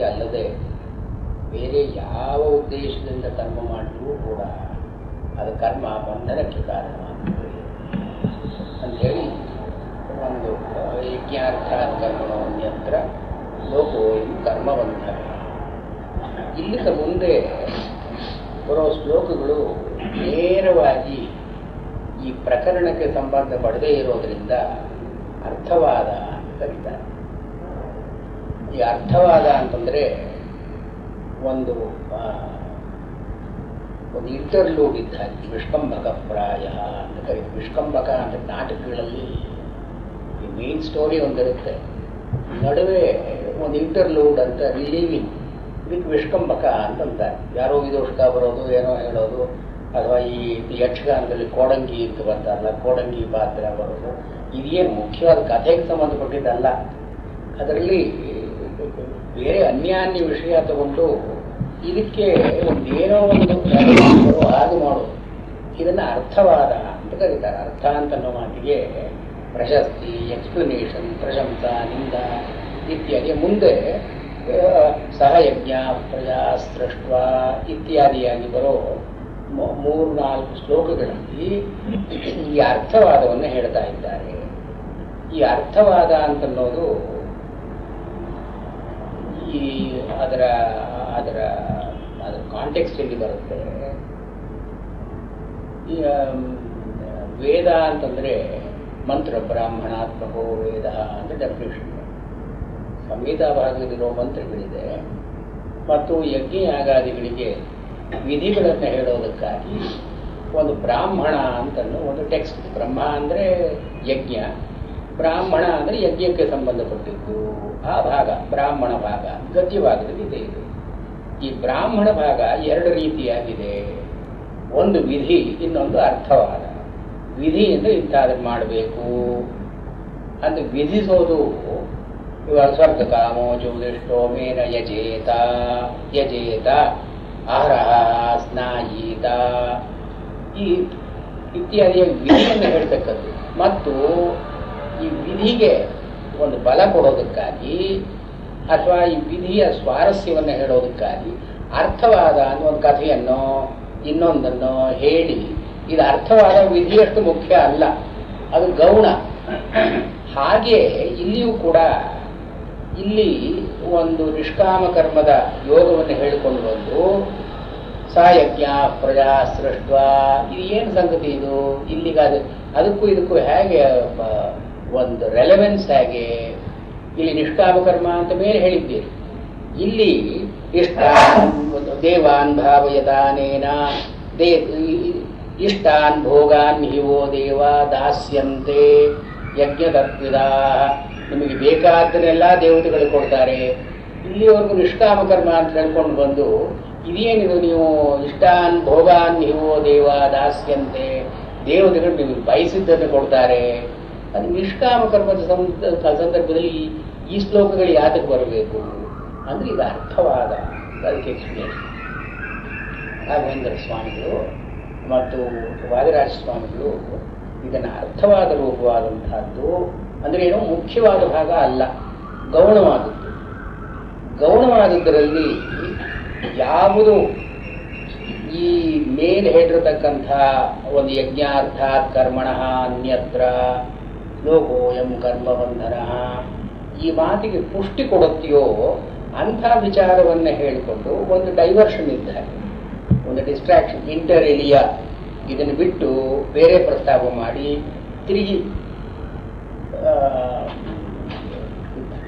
ಅಲ್ಲದೆ ಬೇರೆ ಯಾವ ಉದ್ದೇಶದಿಂದ ಕರ್ಮ ಮಾಡಿದ್ರೂ ಕೂಡ ಅದು ಕರ್ಮ ಬಂಧನಕ್ಕೆ ಕಾರಣ ಅಂಥೇಳಿ ಒಂದು ಯಜ್ಞಾರ್ಥಾತ್ ಕರ್ಮಣೋ ಅನ್ಯತ್ರ ಲೋಕೋಯಂ ಕರ್ಮಬಂಧನ. ಇಲ್ಲಿಂದ ಮುಂದೆ ಬರೋ ಶ್ಲೋಕಗಳು ನೇರವಾಗಿ ಈ ಪ್ರಕರಣಕ್ಕೆ ಸಂಬಂಧ ಪಡದೇ ಇರೋದರಿಂದ ಅರ್ಥವಾದ ಅಂತ ಕರೀತಾರೆ. ಈ ಅರ್ಥವಾದ ಅಂತಂದರೆ ಒಂದು ಇಂಟರ್ಲೂಡ್ ಇದ್ದ ಹಾಗೆ ವಿಷ್ಕಂಭಕ ಪ್ರಾಯ ಅಂತ ಕರೀತಾರೆ. ವಿಷ್ಕಂಭಕ ಅಂತ ನಾಟಕಗಳಲ್ಲಿ ಈ ಮೇನ್ ಸ್ಟೋರಿ ಒಂದಿರುತ್ತೆ, ನಡುವೆ ಒಂದು ಇಂಟರ್ಲೂಡ್ ಅಂತ ರಿಲೀವಿಂಗ್, ಇದಕ್ಕೆ ವಿಷ್ಕಂಭಕ ಅಂತಂತಾರೆ. ಯಾರೋ ವಿದೋಷಕ ಬರೋದು, ಏನೋ ಹೇಳೋದು, ಅಥವಾ ಈ ಯಕ್ಷಗಾನದಲ್ಲಿ ಕೋಡಂಗಿ ಅಂತ ಬರ್ತಾರಲ್ಲ, ಕೋಡಂಗಿ ಪಾತ್ರ ಬರೋದು, ಇದೇನು ಮುಖ್ಯವಾದ ಕಥೆಗೆ ಸಂಬಂಧಪಟ್ಟಿದ್ದಲ್ಲ. ಅದರಲ್ಲಿ ಬೇರೆ ಅನ್ಯಾನ್ಯ ವಿಷಯ ತಗೊಂಡು ಇದಕ್ಕೆ ಒಂದೇನೋ ಒಂದು ಹಾಗೆ ಮಾಡೋದು, ಇದನ್ನು ಅರ್ಥವಾದ ಅಂತ ಕರೀತಾರೆ. ಅರ್ಥ ಅಂತನ್ನೋ ಮಾತಿಗೆ ಪ್ರಶಸ್ತಿ, ಎಕ್ಸ್ಪ್ಲನೇಷನ್, ಪ್ರಶಂಸಾ, ನಿಂದ ಇತ್ಯಾದಿ. ಮುಂದೆ ಸಹಯಜ್ಞ ಪ್ರಜಾ ಸೃಷ್ಟ ಇತ್ಯಾದಿಯಾಗಿ ಬರೋ 3-4 ಶ್ಲೋಕಗಳಲ್ಲಿ ಈ ಅರ್ಥವಾದವನ್ನು ಹೇಳ್ತಾ ಇದ್ದಾರೆ. ಈ ಅರ್ಥವಾದ ಅಂತನ್ನೋದು ಈ ಅದರ ಅದರ ಅದರ ಕಾಂಟೆಕ್ಸ್ಟ್ ಎಲ್ಲಿ ಬರುತ್ತೆ. ವೇದ ಅಂತಂದರೆ ಮಂತ್ರ, ಬ್ರಾಹ್ಮಣಾತ್ಮಕೋ ವೇದ ಅಂತ ಡೆಫಿನೇಷನ್. ಸಂಹಿತಾ ಭಾಗದಲ್ಲಿರೋ ಮಂತ್ರಗಳಿದೆ ಮತ್ತು ಯಜ್ಞ ಯಾಗಾದಿಗಳಿಗೆ ವಿಧಿಗಳನ್ನು ಹೇಳೋದಕ್ಕಾಗಿ ಒಂದು ಬ್ರಾಹ್ಮಣ ಅಂತನೂ ಒಂದು ಟೆಕ್ಸ್ಟ್. ಬ್ರಹ್ಮ ಅಂದರೆ ಯಜ್ಞ, ಬ್ರಾಹ್ಮಣ ಅಂದರೆ ಯಜ್ಞಕ್ಕೆ ಸಂಬಂಧಪಟ್ಟಿದ್ದು ಆ ಭಾಗ, ಬ್ರಾಹ್ಮಣ ಭಾಗ ಗದ್ಯಭಾಗದಲ್ಲಿ ಇದೆ. ಇದು ಈ ಬ್ರಾಹ್ಮಣ ಭಾಗ 2 ರೀತಿಯಾಗಿದೆ. ಒಂದು ವಿಧಿ, ಇನ್ನೊಂದು ಅರ್ಥವಾದ. ವಿಧಿ ಅಂದರೆ ಇಂಥದನ್ನು ಮಾಡಬೇಕು ಅಂತ ವಿಧಿಸೋದು. ಇವಾಗ ಸ್ವರ್ಗ ಕಾಮೋ ಜ್ಯೋತಿಷ್ಠೋ ಮೇನ ಯಜೇತ ಯಜೇತ ಆಹಾರ ಸ್ನಾಯೀತ ಈ ಇತ್ಯಾದಿಯ ವಿಧಿಯನ್ನು ಹೇಳ್ತಕ್ಕದ್ದು. ಮತ್ತು ಈ ವಿಧಿಗೆ ಒಂದು ಬಲ ಕೊಡೋದಕ್ಕಾಗಿ ಅಥವಾ ಈ ವಿಧಿಯ ಸ್ವಾರಸ್ಯವನ್ನು ಹೇಳೋದಕ್ಕಾಗಿ ಅರ್ಥವಾದ ಅನ್ನೋ ಒಂದು ಕಥೆಯನ್ನು ಇನ್ನೊಂದನ್ನು ಹೇಳಿ, ಇದು ಅರ್ಥವಾದ ವಿಧಿಯಷ್ಟು ಮುಖ್ಯ ಅಲ್ಲ, ಅದು ಗೌಣ. ಹಾಗೆ ಇಲ್ಲಿಯೂ ಕೂಡ ಇಲ್ಲಿ ಒಂದು ನಿಷ್ಕಾಮ ಕರ್ಮದ ಯೋಗವನ್ನು ಹೇಳಿಕೊಂಡು ಬಂದು ಸಾಯಜ್ಞ ಪ್ರಜಾ ಸೃಷ್ಟ, ಇದು ಏನು ಸಂಗತಿ ಇದು? ಇಲ್ಲಿಗಾದ ಅದಕ್ಕೂ ಇದಕ್ಕೂ ಹೇಗೆ ಒಂದು ರೆಲೆವೆನ್ಸ್ ಹೇಗೆ? ಇಲ್ಲಿ ನಿಷ್ಕಾಮ ಕರ್ಮ ಅಂತ ಮೇಲೆ ಹೇಳಿದ್ದೀರಿ, ಇಲ್ಲಿ ದೇವಾನ್ ಭಾವಯತಾನೇನ ಇಷ್ಟಾನ್ ಭೋಗಾನ್ ಹಿವೋ ದೇವ ದಾಸ್ಯಂತೆ ಯಜ್ಞದರ್ಪಿದಾ. ನಿಮಗೆ ಬೇಕಾದ್ದನ್ನೆಲ್ಲ ದೇವತೆಗಳು ಕೊಡ್ತಾರೆ. ಇಲ್ಲಿವರೆಗೂ ನಿಷ್ಕಾಮ ಕರ್ಮ ಅಂತ ಹೇಳ್ಕೊಂಡು ಬಂದು ಇದೇನಿದು ನೀವು ಇಷ್ಟಾನ್ ಭೋಗಾನ್ ಹಿವೋ ದೇವ ದಾಸ್ಯಂತೆ, ದೇವತೆಗಳು ನಿಮಗೆ ಬಯಸಿದ್ದನ್ನು ಕೊಡ್ತಾರೆ. ಅದು ನಿಷ್ಕಾಮ ಕರ್ಮದ ಸಂದರ್ಭದಲ್ಲಿ ಈ ಶ್ಲೋಕಗಳು ಯಾತಕ್ಕೆ ಬರಬೇಕು ಅಂದರೆ ಇದು ಅರ್ಥವಾದ. ಅದಕ್ಕೆ ಎಕ್ಸ್ಪ್ಲೇಷನ್ ರಾಘವೇಂದ್ರ ಸ್ವಾಮಿಗಳು ಮತ್ತು ವಾದಿರಾಜ ಸ್ವಾಮಿಗಳು ಇದನ್ನು ಅರ್ಥವಾದ ರೂಪವಾದಂತಹದ್ದು ಅಂದರೆ ಏನೋ ಮುಖ್ಯವಾದ ಭಾಗ ಅಲ್ಲ, ಗೌಣವಾದದ್ದು. ಗೌಣವಾದದ್ದರಲ್ಲಿ ಯಾವುದು ಈ ಮೇಲೆ ಹೇಳಿರತಕ್ಕಂಥ ಒಂದು ಯಜ್ಞಾರ್ಥಾತ್ ಕರ್ಮಣಃ ಅನ್ಯತ್ರ ಲೋಕೋಯಂ ಕರ್ಮಬಂಧನ ಈ ಮಾತಿಗೆ ಪುಷ್ಟಿ ಕೊಡುತ್ತೆಯೋ ಅಂಥ ವಿಚಾರವನ್ನು ಹೇಳಿಕೊಂಡು ಒಂದು ಡೈವರ್ಷನ್ ಇದ್ದಾಗ, ಒಂದು ಡಿಸ್ಟ್ರಾಕ್ಷನ್, ಇಂಟರ್ ಎಲಿಯಾ, ಇದನ್ನು ಬಿಟ್ಟು ಬೇರೆ ಪ್ರಸ್ತಾಪ ಮಾಡಿ ತಿರುಗಿ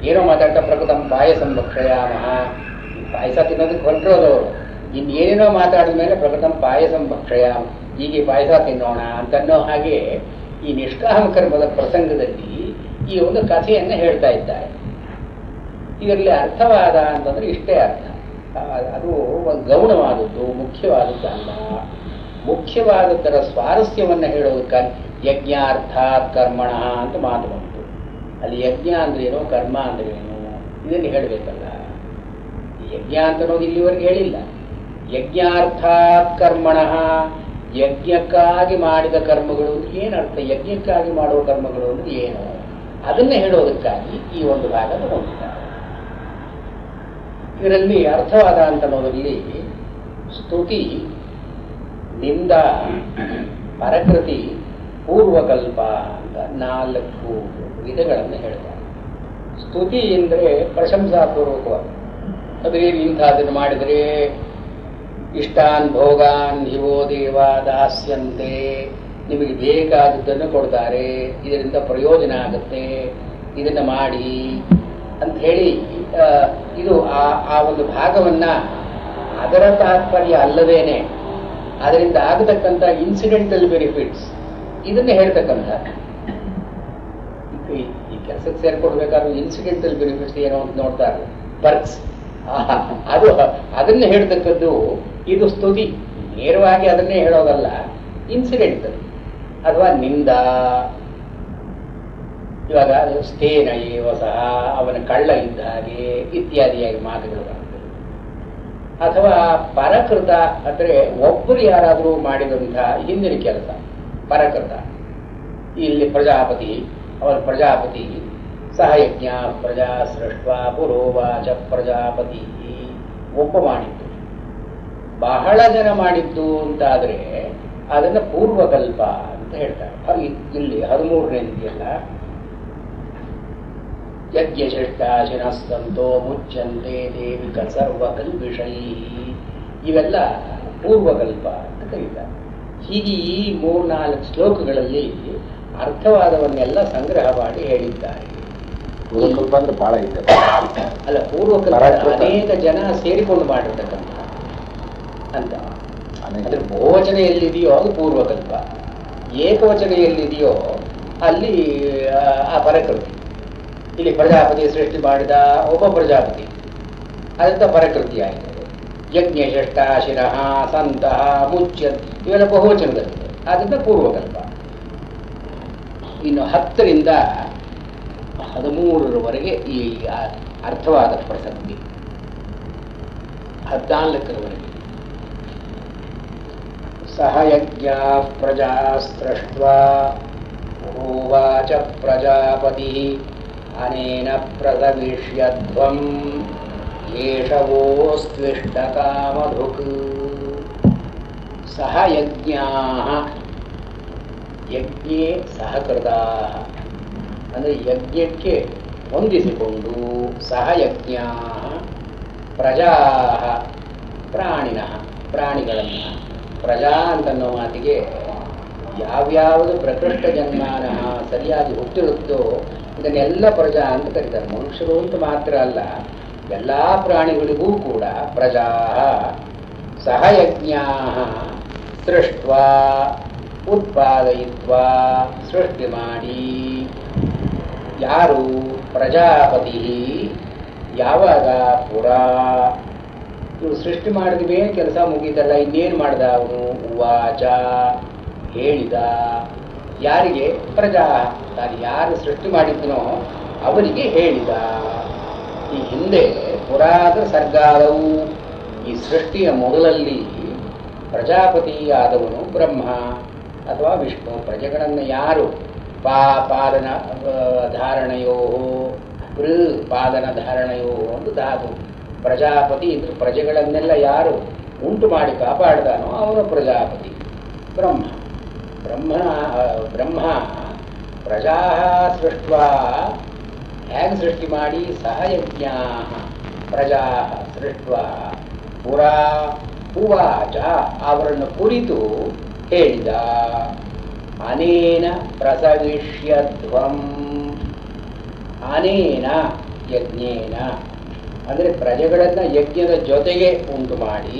ಏನೋ ಮಾತಾಡ್ತಾ ಪ್ರಕೃತಂ ಪಾಯಸಂ ಭಕ್ಷಯಾಮಃ, ಪಾಯಸ ತಿನ್ನೋದಕ್ಕೆ ಹೊರಟಿರೋದವರು ಇನ್ನೇನೇನೋ ಮಾತಾಡಿದ ಮೇಲೆ ಪ್ರಕೃತಂ ಪಾಯಸಂ ಭಕ್ಷಯಾಮ, ಹೀಗೆ ಪಾಯಸ ತಿನ್ನೋಣ ಅಂತನ್ನೋ ಹಾಗೆ ಈ ನಿಷ್ಕಾಮ ಕರ್ಮದ ಪ್ರಸಂಗದಲ್ಲಿ ಈ ಒಂದು ಕಥೆಯನ್ನು ಹೇಳ್ತಾ ಇದ್ದಾರೆ. ಇದರಲ್ಲಿ ಅರ್ಥವಾದ ಅಂತಂದ್ರೆ ಇಷ್ಟೇ ಅರ್ಥ. ಅದು ಒಂದು ಗೌಣವಾದದ್ದು, ಮುಖ್ಯವಾದದ್ದು ಅಲ್ಲ. ಮುಖ್ಯವಾದದ್ದರ ಸ್ವಾರಸ್ಯವನ್ನು ಹೇಳೋದಕ್ಕಾಗಿ ಯಜ್ಞಾರ್ಥಾತ್ ಕರ್ಮಣಃ ಅಂತ ಮಾತು ಬಂತು. ಅಲ್ಲಿ ಯಜ್ಞ ಅಂದ್ರೇನು, ಕರ್ಮ ಅಂದ್ರೇನು ಇದನ್ನು ಹೇಳಬೇಕಲ್ಲ. ಯಜ್ಞ ಅಂತ ಅನ್ನೋದು ಇಲ್ಲಿವರೆಗೆ ಹೇಳಿಲ್ಲ. ಯಜ್ಞಾರ್ಥಾತ್ ಕರ್ಮಣಃ, ಯಜ್ಞಕ್ಕಾಗಿ ಮಾಡಿದ ಕರ್ಮಗಳು ಏನರ್ಥ? ಯಜ್ಞಕ್ಕಾಗಿ ಮಾಡುವ ಕರ್ಮಗಳು ಅಂದ್ರೆ ಏನು? ಅದನ್ನೇ ಹೇಳೋದಕ್ಕಾಗಿ ಈ ಒಂದು ಭಾಗ ತಗೊಂಡಿದ್ದಾರೆ. ಇದರಲ್ಲಿ ಅರ್ಥವಾದ ಅಂತ ಅನ್ನೋದರಲ್ಲಿ ಸ್ತುತಿ, ನಿಂದ, ಪರಕೃತಿ, ಪೂರ್ವಕಲ್ಪ ಅಂತ 4 ವಿಧಗಳನ್ನು ಹೇಳ್ತಾರೆ. ಸ್ತುತಿ ಅಂದರೆ ಪ್ರಶಂಸಾಪೂರ್ವಕವಾಗಿ, ಅದೇ ಇಂಥದನ್ನು ಮಾಡಿದರೆ ಇಷ್ಟಾನ್ ಭೋಗಾನ್ ಹಿವೋ ದೇವ ದಾಸ್ಯಂತೆ, ನಿಮಗೆ ಬೇಕಾದದ್ದನ್ನು ಕೊಡ್ತಾರೆ, ಇದರಿಂದ ಪ್ರಯೋಜನ ಆಗುತ್ತೆ, ಇದನ್ನು ಮಾಡಿ ಅಂತ ಹೇಳಿ ಇದು ಆ ಒಂದು ಭಾಗವನ್ನ ಅದರ ತಾತ್ಪರ್ಯ ಅಲ್ಲದೇನೆ ಅದರಿಂದ ಆಗತಕ್ಕಂಥ ಇನ್ಸಿಡೆಂಟಲ್ ಬೆನಿಫಿಟ್ಸ್ ಇದನ್ನೇ ಹೇಳ್ತಕ್ಕಂಥ. ಈ ಕೆಲಸಕ್ಕೆ ಸೇರ್ಕೊಡ್ಬೇಕಾದ್ರೆ ಇನ್ಸಿಡೆಂಟಲ್ ಬೆನಿಫಿಟ್ಸ್ ಏನೋ ಅಂತ ನೋಡ್ತಾರೆ, ಪರ್ಕ್ಸ್, ಅದನ್ನೇ ಹೇಳ್ತಕ್ಕದ್ದು ಇದು ಸ್ತುತಿ. ನೇರವಾಗಿ ಅದನ್ನೇ ಹೇಳೋದಲ್ಲ, ಇನ್ಸಿಡೆಂಟಲ್. ಅಥವಾ ನಿಂದ, ಇವಾಗ ಸ್ಥೇನ ಏವ ಸಹ, ಅವನ ಕಳ್ಳ ಇದ್ದ ಹಾಗೆ ಇತ್ಯಾದಿಯಾಗಿ ಮಾತುಗಳು ಬರ್ತದೆ. ಅಥವಾ ಪರಕೃತ ಅಂದರೆ ಒಬ್ಬರು ಯಾರಾದರೂ ಮಾಡಿದಂತಹ ಹಿಂದಿನ ಕೆಲಸ ಪರಕೃತ. ಇಲ್ಲಿ ಪ್ರಜಾಪತಿ, ಅವರ ಪ್ರಜಾಪತಿ ಸಹಯಜ್ಞ ಪ್ರಜಾ ಸೃಷ್ಟ ಪುರೋವಾಚ ಪ್ರಜಾಪತಿ, ಒಬ್ಬ ಮಾಡಿದ್ದು. ಬಹಳ ಜನ ಮಾಡಿದ್ದು ಅಂತಾದರೆ ಅದನ್ನು ಪೂರ್ವಕಲ್ಪ ಅಂತ ಹೇಳ್ತಾರೆ. ಇಲ್ಲಿ 13ನೇದಿದೆಯಲ್ಲ, ಯಜ್ಞಶಿಷ್ಟಾಶಿನಸ್ತಂತೋ ಮುಚ್ಯಂತೆ ದೇವಿಕ ಸರ್ವಕಲ್ಪಿಷೈ, ಇವೆಲ್ಲ ಪೂರ್ವಕಲ್ಪ ಅಂತ ಕರೀತಾರೆ. ಹೀಗೆ ಈ 3-4 ಶ್ಲೋಕಗಳಲ್ಲಿ ಅರ್ಥವಾದವನ್ನೆಲ್ಲ ಸಂಗ್ರಹ ಮಾಡಿ ಹೇಳಿದ್ದಾರೆ. ಪೂರ್ವಕಲ್ಪ ಅಂದ್ರೆ ಬಹಳ ಇದೆ ಅಲ್ಲ, ಪೂರ್ವಕಲ್ಪ ಅನೇಕ ಜನ ಸೇರಿಕೊಂಡು ಮಾಡಿರ್ತಕ್ಕಂಥ ಅಂತ. ಅಂದ್ರೆ ಬಹುವಚನ ಎಲ್ಲಿದೆಯೋ ಅದು ಪೂರ್ವಕಲ್ಪ, ಏಕವಚನ ಎಲ್ಲಿದೆಯೋ ಅಲ್ಲಿ ಆ ಪರಕೃತಿ. ಇಲ್ಲಿ ಪ್ರಜಾಪತಿ ಸೃಷ್ಟಿ ಮಾಡಿದ ಒಬ್ಬ ಪ್ರಜಾಪತಿ, ಅದಂತ ಪರಕೃತಿ ಆಯಿತು. ಯಜ್ಞ ಷಷ್ಟಾಶಿನಃ ಸಂತಹ ಮುಚ್ಯ, ಇವೆಲ್ಲ ಬಹುವಚನದಲ್ಲಿದೆ, ಅದರಿಂದ ಪೂರ್ವಕಲ್ಪ. ಇನ್ನು 10ರಿಂದ 13ರವರೆಗೆ ಈ ಅರ್ಥವಾದ ಪ್ರಸಕ್ತಿ, 14ರವರೆಗೆ. ಸಹ ಯಜ್ಞ ಪ್ರಜಾ ಸೃಷ್ಟ್ವಾ ಉವಾಚ ಪ್ರಜಾಪತಿ ಅನೇನ ಪ್ರಸವಿಷ್ಯಧ್ವಂ ಏಷವೋಸ್ತ್ವಿಷ್ಟಕಾಮಧುಕ್. ಸಹ ಯಜ್ಞಾಃ, ಯಜ್ಞೇ ಸಹಕೃತಾಃ ಅಂದರೆ ಯಜ್ಞಕ್ಕೆ ಹೊಂದಿಸಿಕೊಂಡು, ಸಹ ಯಜ್ಞಾಃ ಪ್ರಜಾಃ ಪ್ರಾಣಿನಃ, ಪ್ರಾಣಿಗಳನ್ನು. ಪ್ರಜಾ ಅಂತನ್ನೋ ಮಾತಿಗೆ ಯಾವ್ಯಾವುದು ಪ್ರಕೃಷ್ಟ ಜನ್ಮಾನಃ ಸರಿಯಾಗಿ ಹುಟ್ಟಿರುತ್ತೋ ಇದನ್ನೆಲ್ಲ ಪ್ರಜಾ ಅಂತ ಕರೀತಾರೆ. ಮನುಷ್ಯರು ಅಂತ ಮಾತ್ರ ಅಲ್ಲ, ಎಲ್ಲ ಪ್ರಾಣಿಗಳಿಗೂ ಕೂಡ ಪ್ರಜಾ. ಸಹಯಜ್ಞಾ ಸೃಷ್ಟ್ವಾ ಉತ್ಪಾದಯಿತ್ವಾ, ಸೃಷ್ಟಿ ಮಾಡಿ. ಯಾರು? ಪ್ರಜಾಪತಿ. ಯಾವಾಗ? ಪುರಾ. ಇವರು ಸೃಷ್ಟಿ ಮಾಡಿದ ಮೇಲೆ ಕೆಲಸ ಮುಗೀತಲ್ಲ, ಇನ್ನೇನು ಮಾಡ್ದ ಅವನು? ಉವಾಚ, ಹೇಳಿದ. ಯಾರಿಗೆ? ಪ್ರಜಾ. ತಾನು ಯಾರು ಸೃಷ್ಟಿ ಮಾಡಿದ್ದನೋ ಅವರಿಗೆ ಹೇಳಿದ. ಈ ಹಿಂದೆ ಪುರಾದ ಸರ್ಗಾದವು. ಈ ಸೃಷ್ಟಿಯ ಮೊದಲಲ್ಲಿ ಪ್ರಜಾಪತಿಯಾದವನು ಬ್ರಹ್ಮ ಅಥವಾ ವಿಷ್ಣು. ಪ್ರಜೆಗಳನ್ನು ಯಾರು? ಪಾದನ ಧಾರಣೆಯೋ ಪಾದನ ಧಾರಣೆಯೋ ಒಂದು ಧಾತು. ಪ್ರಜಾಪತಿ ಇದ್ರು ಪ್ರಜೆಗಳನ್ನೆಲ್ಲ ಯಾರು ಉಂಟು ಮಾಡಿ ಕಾಪಾಡ್ತಾನೋ ಅವನು ಪ್ರಜಾಪತಿ. ಬ್ರಹ್ಮ ಪ್ರಜಾ ಸೃಷ್ಟ್ವಾ, ಹೇಗೆ ಸೃಷ್ಟಿ ಮಾಡಿ? ಸಹಯಜ್ಞಾ ಪ್ರಜಾ ಸೃಷ್ಟ್ವಾ ಪುರಾ ಉವಾಚ, ಅವರನ್ನು ಕುರಿತು ಹೇಳಿದ. ಅನೇನ ಪ್ರಸವಿಷ್ಯಧ್ವಂ, ಅನೇನ ಯಜ್ಞೇನ ಅಂದರೆ ಪ್ರಜೆಗಳನ್ನ ಯಜ್ಞದ ಜೊತೆಗೆ ಉಂಟು ಮಾಡಿ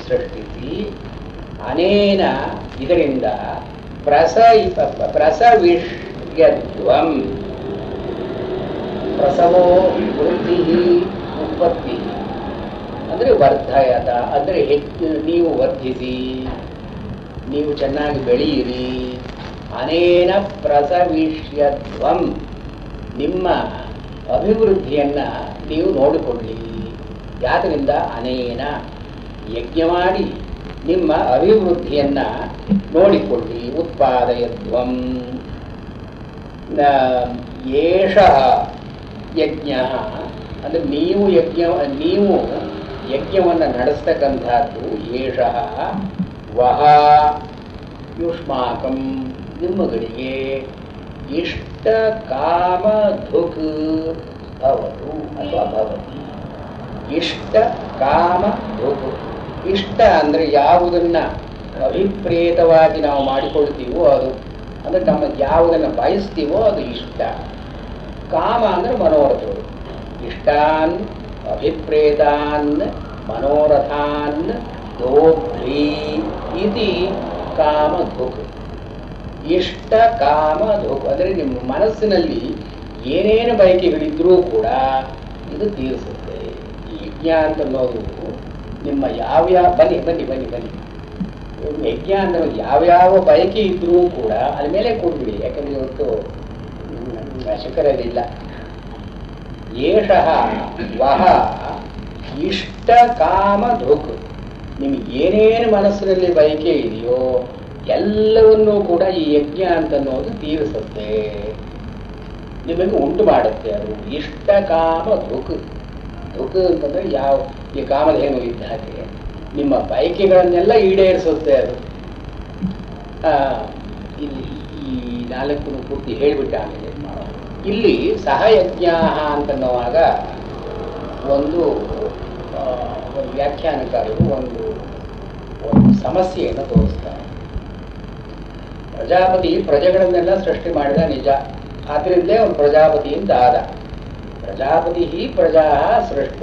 ಸೃಷ್ಟಿಸಿ. ಅನೇನ ಇದರಿಂದ ಪ್ರಸವಿಷ್ಯಧ್ವಂ, ಪ್ರಸವೋ ವೃದ್ಧಿ ಉತ್ಪತ್ತಿ ಅಂದರೆ ವರ್ಧಯತ ಅಂದರೆ ನೀವು ವರ್ಧಿಸಿ, ನೀವು ಚೆನ್ನಾಗಿ ಬೆಳೆಯಿರಿ. ಅನೇನ ಪ್ರಸವಿಷ್ಯಧ್ವಂ, ನಿಮ್ಮ ಅಭಿವೃದ್ಧಿಯನ್ನ ನೀವು ನೋಡಿಕೊಳ್ಳಿ. ಯಾತರಿಂದ? ಅನೇನ ಯಜ್ಞ ಮಾಡಿ ನಿಮ್ಮ ಅಭಿವೃದ್ಧಿಯನ್ನ ನೋಡಿಕೊಳ್ಳಿ. ಉತ್ಪಾದಯಧ್ವಂ ಏಷ ಯಜ್ಞ ಅಂದರೆ ನೀವು ಯಜ್ಞವನ್ನು ನಡೆಸ್ತಕ್ಕಂಥದ್ದು ಏಷಃ ವಹ ಯುಷ್ಮಾಕಂ ನಿಮ್ಮಗಳಿಗೆ ಇಷ್ಟ ಕಾಮ ಧುಕ್ ಭವತು ಅಥವಾ ಭವತಿ. ಇಷ್ಟ ಕಾಮ ಧುಕ್. ಇಷ್ಟ ಅಂದರೆ ಯಾವುದನ್ನ ಅಭಿಪ್ರೇತವಾಗಿ ನಾವು ಮಾಡಿಕೊಳ್ತೀವೋ ಅದು, ಅಂದರೆ ನಮ್ಮ ಯಾವುದನ್ನು ಬಯಸ್ತೀವೋ ಅದು ಇಷ್ಟ. ಕಾಮ ಅಂದರೆ ಮನೋರಥಗಳು. ಇಷ್ಟಾನ್ ಅಭಿಪ್ರೇತಾನ್ ಮನೋರಥಾನ್ ದೋಭ್ರಿ ಇತಿ ಕಾಮ ಧುಕ್. ಇಷ್ಟ ಕಾಮ ಧುಕ್ ಅಂದರೆ ನಿಮ್ಮ ಮನಸ್ಸಿನಲ್ಲಿ ಏನೇನು ಬಯಕೆಗಳಿದ್ರೂ ಕೂಡ ಇದು ತೀರಿಸುತ್ತೆ. ಈ ಯಜ್ಞ ಅಂತ ಅನ್ನೋದು ನಿಮ್ಮ ಯಾವ್ಯಾವ ಬನ್ನಿ ಬನ್ನಿ ಬನ್ನಿ ಬನ್ನಿ ಯಜ್ಞ ಅಂದ್ರೆ ಯಾವ್ಯಾವ ಬಯಕೆ ಇದ್ರೂ ಕೂಡ ಅದ್ರ ಮೇಲೆ ಕೂಡ್ಬಿಡಿ, ಯಾಕಂದ್ರೆ ಇವತ್ತು ಶಿಖರದಿಲ್ಲ. ಏಷಃ ವಹ ಇಷ್ಟ ಕಾಮ ಧುಕ್. ನಿಮ್ಗೆ ಏನೇನು ಮನಸ್ಸಿನಲ್ಲಿ ಬಯಕೆ ಇದೆಯೋ ಎಲ್ಲವನ್ನೂ ಕೂಡ ಈ ಯಜ್ಞ ಅಂತ ಅನ್ನೋದು ತೀರಿಸುತ್ತೆ, ನಿಮಗೆ ಉಂಟು ಮಾಡುತ್ತೆ. ಅದು ಇಷ್ಟ ಕಾಮ ಧುಕ್. ಧುಕ್ ಅಂತಂದ್ರೆ ಯಾವ ಈ ಕಾಮಧೇನು ಇದ್ದ ಹಾಗೆ ನಿಮ್ಮ ಬಯಕೆಗಳನ್ನೆಲ್ಲ ಈಡೇರಿಸುತ್ತೆ ಅದು. ಇಲ್ಲಿ ಈ ನಾಲ್ಕು ಪೂರ್ತಿ ಹೇಳಿಬಿಟ್ಟ ಆಮೇಲೆ ಇಲ್ಲಿ ಸಹಯಜ್ಞ ಅಂತನ್ನುವಾಗ ಒಂದು ವ್ಯಾಖ್ಯಾನಕಾರರು ಒಂದು ಸಮಸ್ಯೆಯನ್ನು ತೋರಿಸ್ತಾರೆ. ಪ್ರಜಾಪತಿ ಪ್ರಜೆಗಳನ್ನೆಲ್ಲ ಸೃಷ್ಟಿ ಮಾಡಿದ ನಿಜ, ಆದ್ರಿಂದಲೇ ಅವನು ಪ್ರಜಾಪತಿ ಅಂತ ಆದ. ಪ್ರಜಾಪತಿ ಪ್ರಜಾ ಸೃಷ್ಟ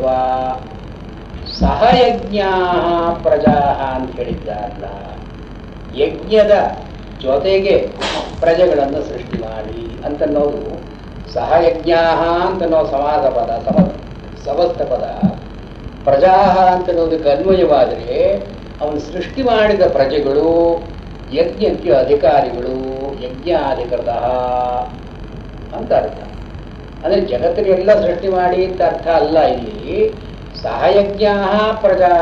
ಸಹಯಜ್ಞ ಪ್ರಜಾ ಅಂತ ಹೇಳಿದ್ದಾರಲ್ಲ, ಯಜ್ಞದ ಜೊತೆಗೆ ಪ್ರಜೆಗಳನ್ನು ಸೃಷ್ಟಿ ಮಾಡಿ ಅಂತನ್ನೋದು ಸಹಯಜ್ಞ ಅಂತನ್ನೋ ಸಮಾಸ ಪದ ಸಮಸ್ತ ಪದ. ಪ್ರಜಾ ಅಂತನ್ನೋದಕ್ಕೆ ಅನ್ವಯವಾದರೆ ಅವನು ಸೃಷ್ಟಿ ಮಾಡಿದ ಪ್ರಜೆಗಳು ಯಜ್ಞಕ್ಕೆ ಅಧಿಕಾರಿಗಳು, ಯಜ್ಞಾಧಿಕೃತ ಅಂತ ಅರ್ಥ. ಅಂದರೆ ಜಗತ್ತಿನೆಲ್ಲ ಸೃಷ್ಟಿ ಮಾಡಿ ಅಂತ ಅರ್ಥ ಅಲ್ಲ. ಇಲ್ಲಿ ಸಹಯಜ್ಞ ಪ್ರಜಾ,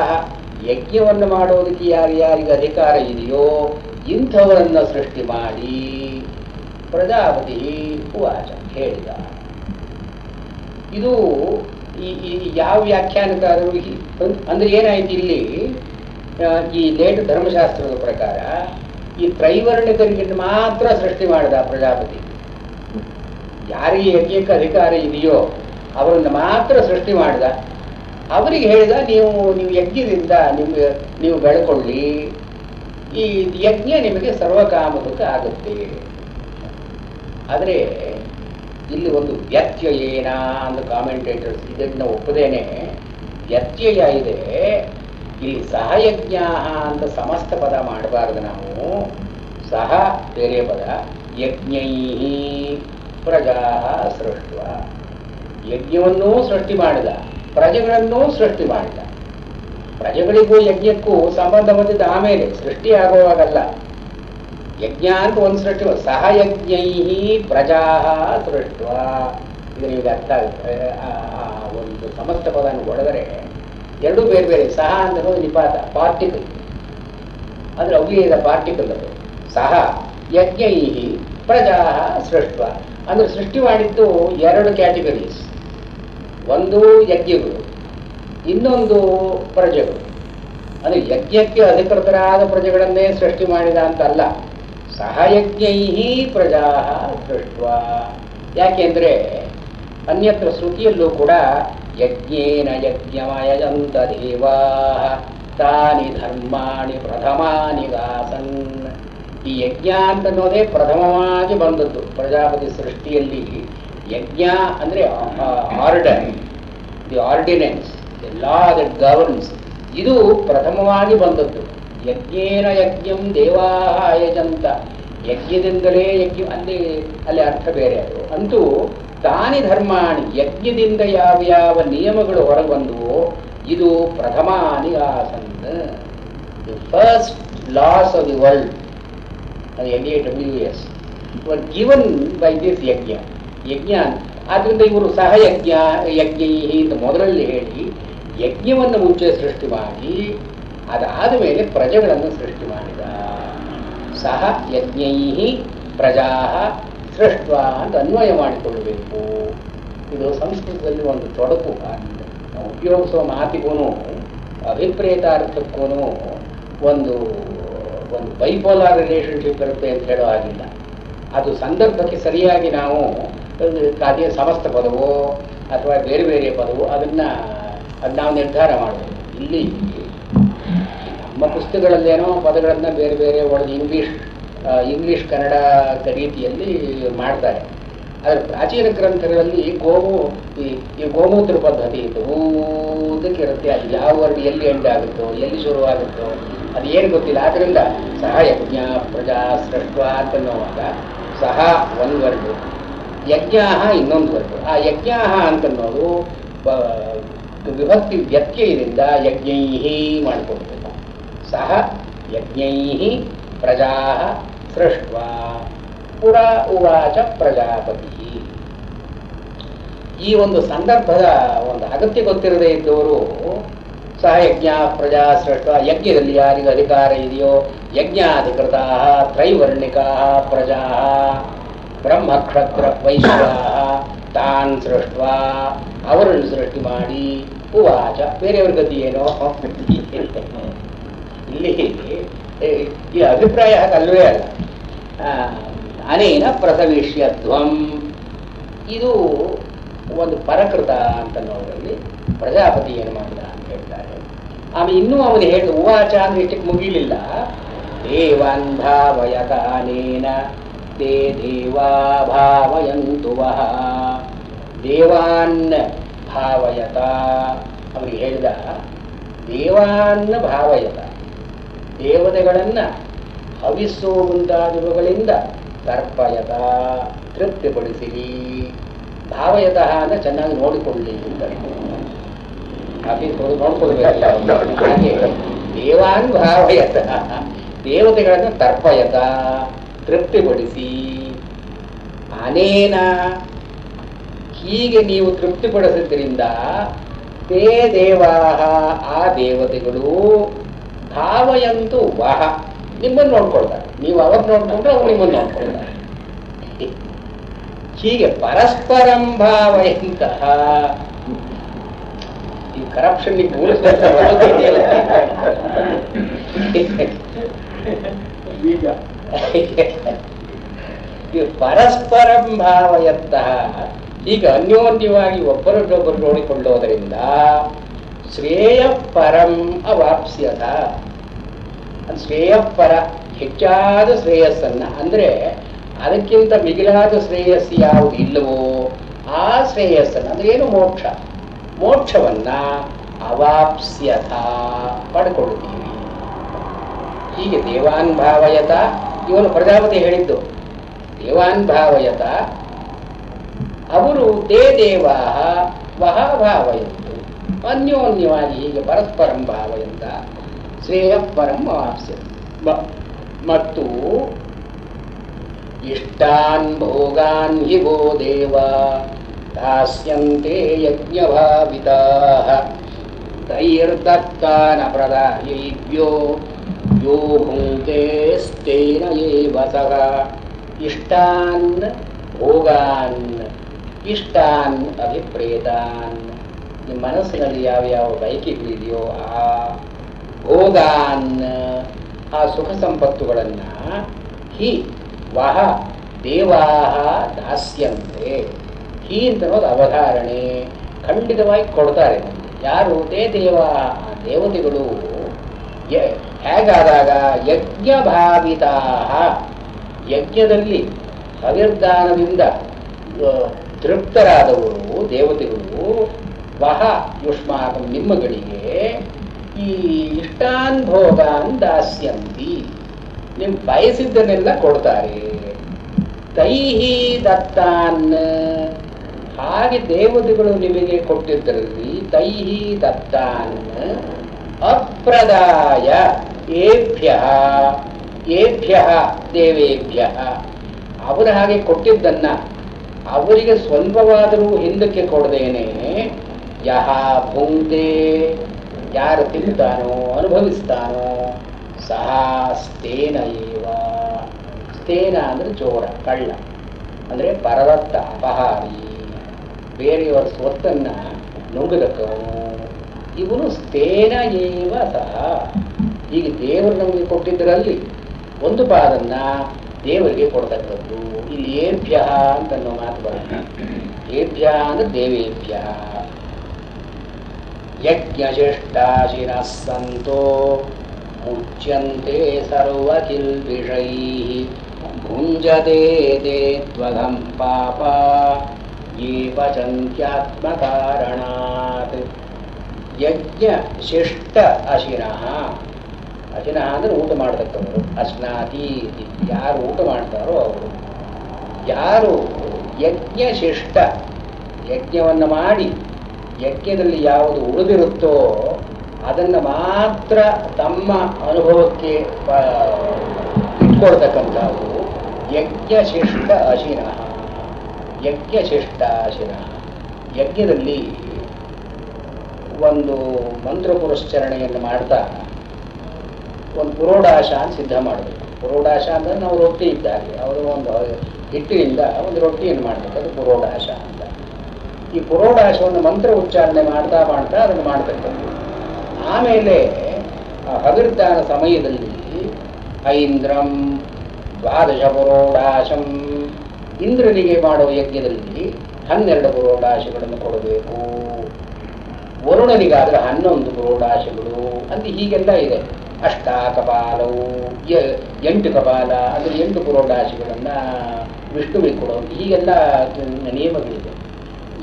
ಯಜ್ಞವನ್ನು ಮಾಡೋದಕ್ಕೆ ಯಾರ್ಯಾರಿಗೆ ಅಧಿಕಾರ ಇದೆಯೋ ಇಂಥವರನ್ನು ಸೃಷ್ಟಿ ಮಾಡಿ ಪ್ರಜಾಪತಿ ಉವಾಚ ಹೇಳಿದ. ಇದು ಈ ಯಾವ ವ್ಯಾಖ್ಯಾನಕಾರರು ಅಂದ್ರೆ ಏನಾಯ್ತು ಇಲ್ಲಿ, ಈ ಲೇಟ್ ಧರ್ಮಶಾಸ್ತ್ರದ ಪ್ರಕಾರ ಈ ತ್ರೈವರ್ಣಿಕರಿಗೆ ಮಾತ್ರ ಸೃಷ್ಟಿ ಮಾಡಿದ ಪ್ರಜಾಪತಿ. ಯಾರಿಗೆ ಯಜ್ಞಕ್ಕೆ ಅಧಿಕಾರ ಇದೆಯೋ ಅವರನ್ನು ಮಾತ್ರ ಸೃಷ್ಟಿ ಮಾಡಿದ. ಅವರಿಗೆ ಹೇಳಿದ, ನೀವು ಯಜ್ಞದಿಂದ ನೀವು ಬೆಳ್ಕೊಳ್ಳಿ, ಈ ಯಜ್ಞ ನಿಮಗೆ ಸರ್ವಕಾಮದುಃಖ ಆಗುತ್ತೆ. ಆದರೆ ಇಲ್ಲಿ ಒಂದು ವ್ಯತ್ಯಯೇನ ಅಂತ ಕಾಮೆಂಟೇಟರ್ಸ್ ಇದನ್ನು ಒಪ್ಪದೇನೆ ವ್ಯತ್ಯಯ ಇದೆ. ಇಲ್ಲಿ ಸಹಯಜ್ಞ ಅಂತ ಸಮಸ್ತ ಪದ ಮಾಡಬಾರ್ದು ನಾವು. ಸಹ ಬೇರೆ ಪದ, ಯಜ್ಞೈ ಪ್ರಜಾ ಸೃಷ್ಟ. ಯಜ್ಞವನ್ನೂ ಸೃಷ್ಟಿ ಮಾಡಿದ, ಪ್ರಜೆಗಳನ್ನೂ ಸೃಷ್ಟಿ ಮಾಡಿದ. ಪ್ರಜೆಗಳಿಗೂ ಯಜ್ಞಕ್ಕೂ ಸಂಬಂಧ ಬಂದಿದ್ದ ಆಮೇಲೆ, ಸೃಷ್ಟಿ ಆಗುವಾಗಲ್ಲ. ಯಜ್ಞ ಅಂತ ಒಂದು ಸೃಷ್ಟಿ, ಸಹಯಜ್ಞೈ ಪ್ರಜಾ ಸೃಷ್ಟ. ಇದು ನಿಮಗೆ ಅರ್ಥ ಆಗುತ್ತೆ. ಒಂದು ಸಮಸ್ತ ಪದವನ್ನು ಹೊಡೆದರೆ ಎರಡೂ ಬೇರೆ ಬೇರೆ. ಸಹ ಅಂತ ನಿಪಾತ ಪಾರ್ಟಿಕಲ್, ಅಂದ್ರೆ ಅವ್ಯಯದ ಪಾರ್ಟಿಕಲ್ ಅದು. ಸಹ ಯಜ್ಞೈ ಪ್ರಜಾ ಸೃಷ್ಟ ಅಂದ್ರೆ ಸೃಷ್ಟಿ ಮಾಡಿದ್ದು ಎರಡು ಕ್ಯಾಟಗರೀಸ್. ಒಂದು ಯಜ್ಞಗಳು, ಇನ್ನೊಂದು ಪ್ರಜೆಗಳು. ಅಂದ್ರೆ ಯಜ್ಞಕ್ಕೆ ಅಧಿಕೃತರಾದ ಪ್ರಜೆಗಳನ್ನೇ ಸೃಷ್ಟಿ ಮಾಡಿದ ಅಂತಲ್ಲ. ಸಹಯಜ್ಞೈ ಪ್ರಜಾ ಸೃಷ್ಟ. ಯಾಕೆಂದ್ರೆ ಅನ್ಯತ್ರ ಶ್ರುತಿಯಲ್ಲೂ ಕೂಡ ಯಜ್ಞೇನ ಯಜ್ಞಮಯಜಂತ ದೇವಾ ತಾನಿ ಧರ್ಮಾಣಿ ಪ್ರಥಮಾನಿ ಗಾಸನ್. ಈ ಯಜ್ಞ ಅಂತನ್ನೋದೇ ಪ್ರಥಮವಾಗಿ ಬಂದದ್ದು ಪ್ರಜಾಪತಿ ಸೃಷ್ಟಿಯಲ್ಲಿ. ಯಜ್ಞ ಅಂದ್ರೆ order, the ordinance, the law that governs, ಇದು ಪ್ರಥಮವಾಗಿ ಬಂದದ್ದು. ಯಜ್ಞೇನ ಯಜ್ಞಂ ದೇವಾ ಯಜಂತ, ಯಜ್ಞದಿಂದಲೇ ಯಜ್ಞ, ಅಲ್ಲಿ ಅರ್ಥ ಬೇರೆ ಅದು. ಅಂತೂ ತಾನಿ ಧರ್ಮಾಣಿ, ಯಜ್ಞದಿಂದ ಯಾವ್ಯಾವ ನಿಯಮಗಳು ಹೊರಬಂದುವೋ ಇದು ಪ್ರಥಮಾನಿ ಆಸನ್. The first laws of the world, LAWS were given by this ಯಜ್ಞ. ಆದ್ರಿಂದ ಇವರು ಸಹಯಜ್ಞ ಯಜ್ಞೈ ಅಂತ ಮೊದಲಲ್ಲಿ ಹೇಳಿ ಯಜ್ಞವನ್ನು ಮುಂಚೆ ಸೃಷ್ಟಿ ಮಾಡಿ ಅದಾದ ಮೇಲೆ ಪ್ರಜೆಗಳನ್ನು ಸೃಷ್ಟಿ ಮಾಡಿದ. ಸಹ ಯಜ್ಞೈ ಪ್ರಜಾ ಸೃಷ್ಟ ಅಂತ ಅನ್ವಯ ಮಾಡಿಕೊಳ್ಳಬೇಕು. ಇದು ಸಂಸ್ಕೃತದಲ್ಲಿ ಒಂದು ತೊಡಕು. ನಾವು ಉಪಯೋಗಿಸುವ ಮಾತಿಗೂ ಅಭಿಪ್ರೇತಾರ್ಥಕ್ಕೂ ಒಂದು ಒಂದು ಬೈಪೋಲಾರ್ ರಿಲೇಷನ್ಶಿಪ್ ಇರುತ್ತೆ ಅಂತ ಹೇಳೋ ಹಾಗಿಲ್ಲ. ಅದು ಸಂದರ್ಭಕ್ಕೆ ಸರಿಯಾಗಿ ನಾವು ಅದೇ ಸಮಸ್ತ ಪದವೋ ಅಥವಾ ಬೇರೆ ಬೇರೆ ಪದವೋ ಅದು ನಾವು ನಿರ್ಧಾರ ಮಾಡಬಹುದು. ಇಲ್ಲಿ ನಮ್ಮ ಪುಸ್ತಕಗಳಲ್ಲೇನೋ ಪದಗಳನ್ನು ಬೇರೆ ಬೇರೆ ಒಳಗೆ ಇಂಗ್ಲೀಷ್ ಕನ್ನಡ ರೀತಿಯಲ್ಲಿ ಮಾಡ್ತಾರೆ. ಆದರೆ ಪ್ರಾಚೀನ ಗ್ರಂಥಗಳಲ್ಲಿ ಈ ಗೋಮೂತ್ರ ಪದ್ಧತಿ ಇತ್ತು, ಊದಕ್ಕೆ ಇರುತ್ತೆ. ಅದು ಯಾವ ವರ್ಗ ಎಲ್ಲಿ ಎಂಡ್ ಆಗುತ್ತೋ, ಎಲ್ಲಿ ಶುರುವಾಗುತ್ತೋ ಅದು ಏನು ಗೊತ್ತಿಲ್ಲ. ಆದ್ದರಿಂದ ಸಹ ಯಜ್ಞ ಪ್ರಜಾ ಸೃಷ್ಟ ಅಂತನ್ನುವಾಗ ಸಹ ಒಂದು ವರ್ಗ, ಯಜ್ಞ ಇನ್ನೊಂದು ವರ್ಗ. ಆ ಯಜ್ಞ ಅಂತನ್ನೋದು ವಿಭಕ್ತಿ ವ್ಯತ್ಯಯದಿಂದ ಯಜ್ಞೈಹಿ ಮಾಡಿಕೊಡ್ಬೇಕು. ಸಹ ಯಜ್ಞೈಹಿ ಪ್ರಜಾ ಸೃಷ್ಟ ಪುರ ಉವಾಚ ಪ್ರಜಾಪತಿ. ಈ ಒಂದು ಸಂದರ್ಭದ ಒಂದು ಅಗತ್ಯ ಗೊತ್ತಿರದೇ ಇದ್ದವರು ಸಹ ಯಜ್ಞ ಪ್ರಜಾ ಸೃಷ್ಟ, ಯಜ್ಞದಲ್ಲಿ ಯಾರಿಗೆ ಅಧಿಕಾರ ಇದೆಯೋ ಯಜ್ಞಾಧಿಕೃತ ತ್ರೈವರ್ಣಿಕಾ ಪ್ರಜಾ ಬ್ರಹ್ಮಕ್ಷತ್ರ ವೈಶ್ಯ ತಾನ್ ಸೃಷ್ಟ, ಅವರನ್ನು ಸೃಷ್ಟಿ ಮಾಡಿ ಉವಾಚ. ಬೇರೆಯವ್ರ ಗತಿ ಏನೋ ಇಲ್ಲಿ ಈ ಅಭಿಪ್ರಾಯ ಅಲ್ವೇ ಅಲ್ಲ. ಅನೇನ ಪ್ರಸವಿಷ್ಯಧ್ವಂ, ಇದು ಒಂದು ಪರಕೃತ ಅಂತನ್ನೋದ್ರಲ್ಲಿ ಪ್ರಜಾಪತಿ ಏನು ಮಾಡಿದ ಅಂತ ಹೇಳ್ತಾರೆ. ಆಮೇಲೆ ಇನ್ನೂ ಅವನು ಹೇಳಿ ಉವಾಚ ಅಂದ್ರೆ ಇಷ್ಟಕ್ಕೆ ಮುಗಿಲಿಲ್ಲ. ದೇವಾನ್ ಭಾವಯತಾನೇನ ತೇ ದೇವಾ ಭಾವಯಂತು ವಃ. ದೇವಾನ್ ಭಾವಯತ ಅವರಿಗೆ ಹೇಳಿದ, ದೇವಾನ್ನ ಭಾವಯತ, ದೇವತೆಗಳನ್ನ ಹವಿಸ್ಸು ಮುಂತಾದವುಗಳಿಂದ ತರ್ಪಯತ ತೃಪ್ತಿಪಡಿಸಿರಿ. ಭಾವಯತಃ ಅಂದ್ರೆ ಚೆನ್ನಾಗಿ ನೋಡಿಕೊಳ್ಳಿ ಅಂತ ನೋಡ್ಕೊಳ್ಬೇಕು. ಹಾಗೆ ದೇವಾನ್ ಭಾವಯತ, ದೇವತೆಗಳನ್ನು ತರ್ಪಯತ ತೃಪ್ತಿಪಡಿಸಿ. ಅನೇನ, ಹೀಗೆ ನೀವು ತೃಪ್ತಿಪಡಿಸಿದ್ರಿಂದ ತೇ ದೇವಾಹ, ಆ ದೇವತೆಗಳು ಭಾವಯಂತು ವಹ, ನಿಮ್ಮನ್ನು ನೋಡ್ಕೊಳ್ತಾರೆ. ನೀವು ಅವ್ರು ನೋಡ್ಕೊಂಡ್ರೆ ಅವ್ರು ನಿಮ್ಮನ್ನು ನೋಡ್ಕೊಳ್ತಾರೆ. ಹೀಗೆ ಪರಸ್ಪರಂ ಭಾವಯಂತಹ ಈ ಕರಪ್ಷನ್ ಪರಸ್ಪರಂ ಭಾವಯಂತಹ, ಈಗ ಅನ್ಯೋನ್ಯವಾಗಿ ಒಬ್ಬರನ್ನೊಬ್ಬರು ನೋಡಿಕೊಳ್ಳೋದರಿಂದ ಶ್ರೇಯ ಪರಂ ಅವಾಪ್ಸ್ಯತ. ಶ್ರೇಯಪರ, ಹೆಚ್ಚಾದ ಶ್ರೇಯಸ್ಸನ್ನ, ಅಂದ್ರೆ ಅದಕ್ಕಿಂತ ಮಿಗಿಲಾದ ಶ್ರೇಯಸ್ಸು ಯಾವುದು ಇಲ್ಲವೋ ಆ ಶ್ರೇಯಸ್ಸನ್ನು, ಅಂದ್ರೆ ಏನು ಮೋಕ್ಷ, ಮೋಕ್ಷವನ್ನ ಅವಾಪ್ಸ್ಯತ ಪಡ್ಕೊಳ್ತೀವಿ. ಹೀಗೆ ದೇವಾನ್ ಭಾವಯತ, ಇವನು ಪ್ರಜಾಪತಿ ಹೇಳಿದ್ದು ದೇವಾನ್ ಭಾವಯತ, ಅವರು ತೇ ದೇವಾ ವಹ ಭಾವಯಂತು, ಅನ್ಯೋನ್ಯವಾಗಿ ಹೀಗೆ ಪರಸ್ಪರಂ ಭಾವಯಂತ ಶ್ರೇಯ ಪರಂ ಅವಾಪ್ಸ್ಯತ. ಮತ್ತು ಇಷ್ಟಾನ್ ಭೋಗಾನ್ ಹಿ ವೋ ದೇವ ದಾಸ್ಯಂತೆ ಯಜ್ಞಭಾವಿತಾಃ ತೈರ್ದತ್ತಾನ ಪ್ರದಾಯೇಭ್ಯೋ ಯೋ ಭುಂಕ್ತೆ ಸ್ಟೇನ ಏವ ಸಃ. ಇಷ್ಟಾನ್ ಭೋಗಾನ್, ಇಷ್ಟಾನ್ ಅಭಿಪ್ರೇತಾನ್, ನಿಮ್ಮ ಮನಸ್ಸಿನಲ್ಲಿ ಯಾವ್ಯಾವ ಬಯಕೆಗಳಿದೆಯೋ ಆ ಭೋಗಾನ್, ಆ ಸುಖ ಸಂಪತ್ತುಗಳನ್ನ ಹಿ ವಹ ದೇವಾಹ ದಾಸ್ಯಂತೆ. ಹಿ ಅಂತ ಅನ್ನೋದು ಅವಧಾರಣೆ, ಖಂಡಿತವಾಗಿ ಕೊಡ್ತಾರೆ. ಯಾರು? ತೇ ದೇವ, ದೇವತೆಗಳು. ಹೇಗಾದಾಗ ಯಜ್ಞ ಭಾವಿತಾ, ಯಜ್ಞದಲ್ಲಿ ಹವಿರ್ದಾನದಿಂದ ತೃಪ್ತರಾದವರು ದೇವತೆಗಳು. ವಹ ಯುಷ್ಮಾಕಂ, ನಿಮ್ಮಗಳಿಗೆ ಈ ಇಷ್ಟಾನ್ ಭೋಗಾನ್ ದಾಸ್ಯಂತಿ, ನಿಮ್ ಬಯಸಿದ್ದನ್ನೆಲ್ಲ ಕೊಡ್ತಾರೆ. ತೈಹಿ ದತ್ತಾನ್, ಹಾಗೆ ದೇವತೆಗಳು ನಿಮಗೆ ಕೊಟ್ಟಿದ್ದರಲ್ಲಿ ತೈಹಿ ದತ್ತಾನ್ ಅಪ್ರದಾಯ ಏಭ್ಯ, ಏಭ್ಯ ದೇವೇಭ್ಯ, ಅವರು ಹಾಗೆ ಕೊಟ್ಟಿದ್ದನ್ನ ಅವರಿಗೆ ಸ್ವಲ್ಪವಾದರೂ ಹಿಂದಕ್ಕೆ ಕೊಡದೇನೆ ಯಹ ಭುಂಕ್ತೆ, ಯಾರು ತಿಂತಾನೋ ಅನುಭವಿಸ್ತಾನೋ ಸಹ ಸ್ಥೇನ ಏವ. ಸ್ಥೇನ ಅಂದ್ರೆ ಚೋರ, ಕಳ್ಳ, ಅಂದ್ರೆ ಪರದತ್ತ ಅಪಹಾರಿ. ಬೇರೆಯವರ ಸ್ವತ್ತನ್ನ ನುಂಗದಕ್ಕವನು. ಇವನು ಸ್ಥೇನ ಏವ ಸಹ. ಹೀಗೆ ದೇವರು ನಮಗೆ ಕೊಟ್ಟಿದ್ದರಲ್ಲಿ ಒಂದು ಪಾದನ್ನ ದೇವರಿಗೆ ಕೊಡ್ತಕ್ಕದ್ದು. ಇಲ್ಲಿ ಏಭ್ಯ ಅಂತ ಅನ್ನೋ ಮಾತು ಬರುತ್ತೆ. ಏಭ್ಯ ಅಂದ್ರೆ ದೇವೇಭ್ಯ. ಯಜ್ಞಶಿಷ್ಟಾಶಿನ ಸಂತೋ ಮುಚ್ಯಂತೆ ಸರ್ವ ಕಿಲ್ಬಿಷೈ ಭುಂಜತೆ ತೇ ತ್ವಗಂ ಪಾಪ ಯೇ ಪಚಂತ್ಯಾತ್ಮಕಾರಣಾತ್. ಯಜ್ಞ ಶಿಷ್ಟ ಅಶಿನಃ. ಅಶಿನಃ ಅಂದ್ರೆ ಊಟ ಮಾಡತಕ್ಕವರು. ಅಶ್ನಾತಿ, ಯಾರು ಊಟ ಮಾಡ್ತಾರೋ ಅವರು. ಯಾರು ಯಜ್ಞ ಶಿಷ್ಟ, ಯಜ್ಞವನ್ನು ಮಾಡಿ ಯಜ್ಞದಲ್ಲಿ ಯಾವುದು ಉಳಿದಿರುತ್ತೋ ಅದನ್ನು ಮಾತ್ರ ತಮ್ಮ ಅನುಭವಕ್ಕೆ ಇಟ್ಕೊಳ್ತಕ್ಕಂಥವು ಯಜ್ಞಶಿಷ್ಟ ಅಶಿನಃ. ಯಜ್ಞಶಿಷ್ಟ ಅಶಿನಃ. ಯಜ್ಞದಲ್ಲಿ ಒಂದು ಮಂತ್ರ ಪುರಸ್ಚರಣೆಯನ್ನು ಮಾಡ್ತಾ ಒಂದು ಪುರೋಡಾಶ ಅಂತ ಸಿದ್ಧ ಮಾಡಬೇಕು. ಪುರೋಡಾಶ ಅಂದರೆ ನಾವು ರೊಟ್ಟಿ ಇದ್ದಾಗೆ ಅವರು ಒಂದು ಹಿಟ್ಟಿನಿಂದ ಒಂದು ರೊಟ್ಟಿಯನ್ನು ಮಾಡಬೇಕು, ಅದು ಪುರೋಡಾಶ ಅಂತ. ಈ ಪುರೋಡಾಶವನ್ನು ಮಂತ್ರ ಉಚ್ಚಾರಣೆ ಮಾಡ್ತಾ ಮಾಡ್ತಾ ಅದನ್ನು ಮಾಡ್ತಕ್ಕಂಥದ್ದು. ಆಮೇಲೆ ಹವಿರ್ದಾನ ಸಮಯದಲ್ಲಿ ಐಂದ್ರಂ ದ್ವಾದಶ ಪುರೋಡಾಶಂ, ಇಂದ್ರನಿಗೆ ಮಾಡುವ ಯಜ್ಞದಲ್ಲಿ 12 ಪುರೋಡಾಶಗಳನ್ನು ಕೊಡಬೇಕು. ವರುಣನಿಗಾದರೆ 11 ಪುರೋಡಾಶಗಳು ಅಂತ ಹೀಗೆಲ್ಲ ಇದೆ. ಅಷ್ಟಾಕಪಾಲವು 8 ಕಪಾಲ ಅಂದರೆ 8 ಪುರೋಡಾಶಗಳನ್ನು ವಿಷ್ಣುವಿಗೆ ಕೊಡೋದು. ಹೀಗೆಲ್ಲ ನಿಯಮಗಳಿದೆ.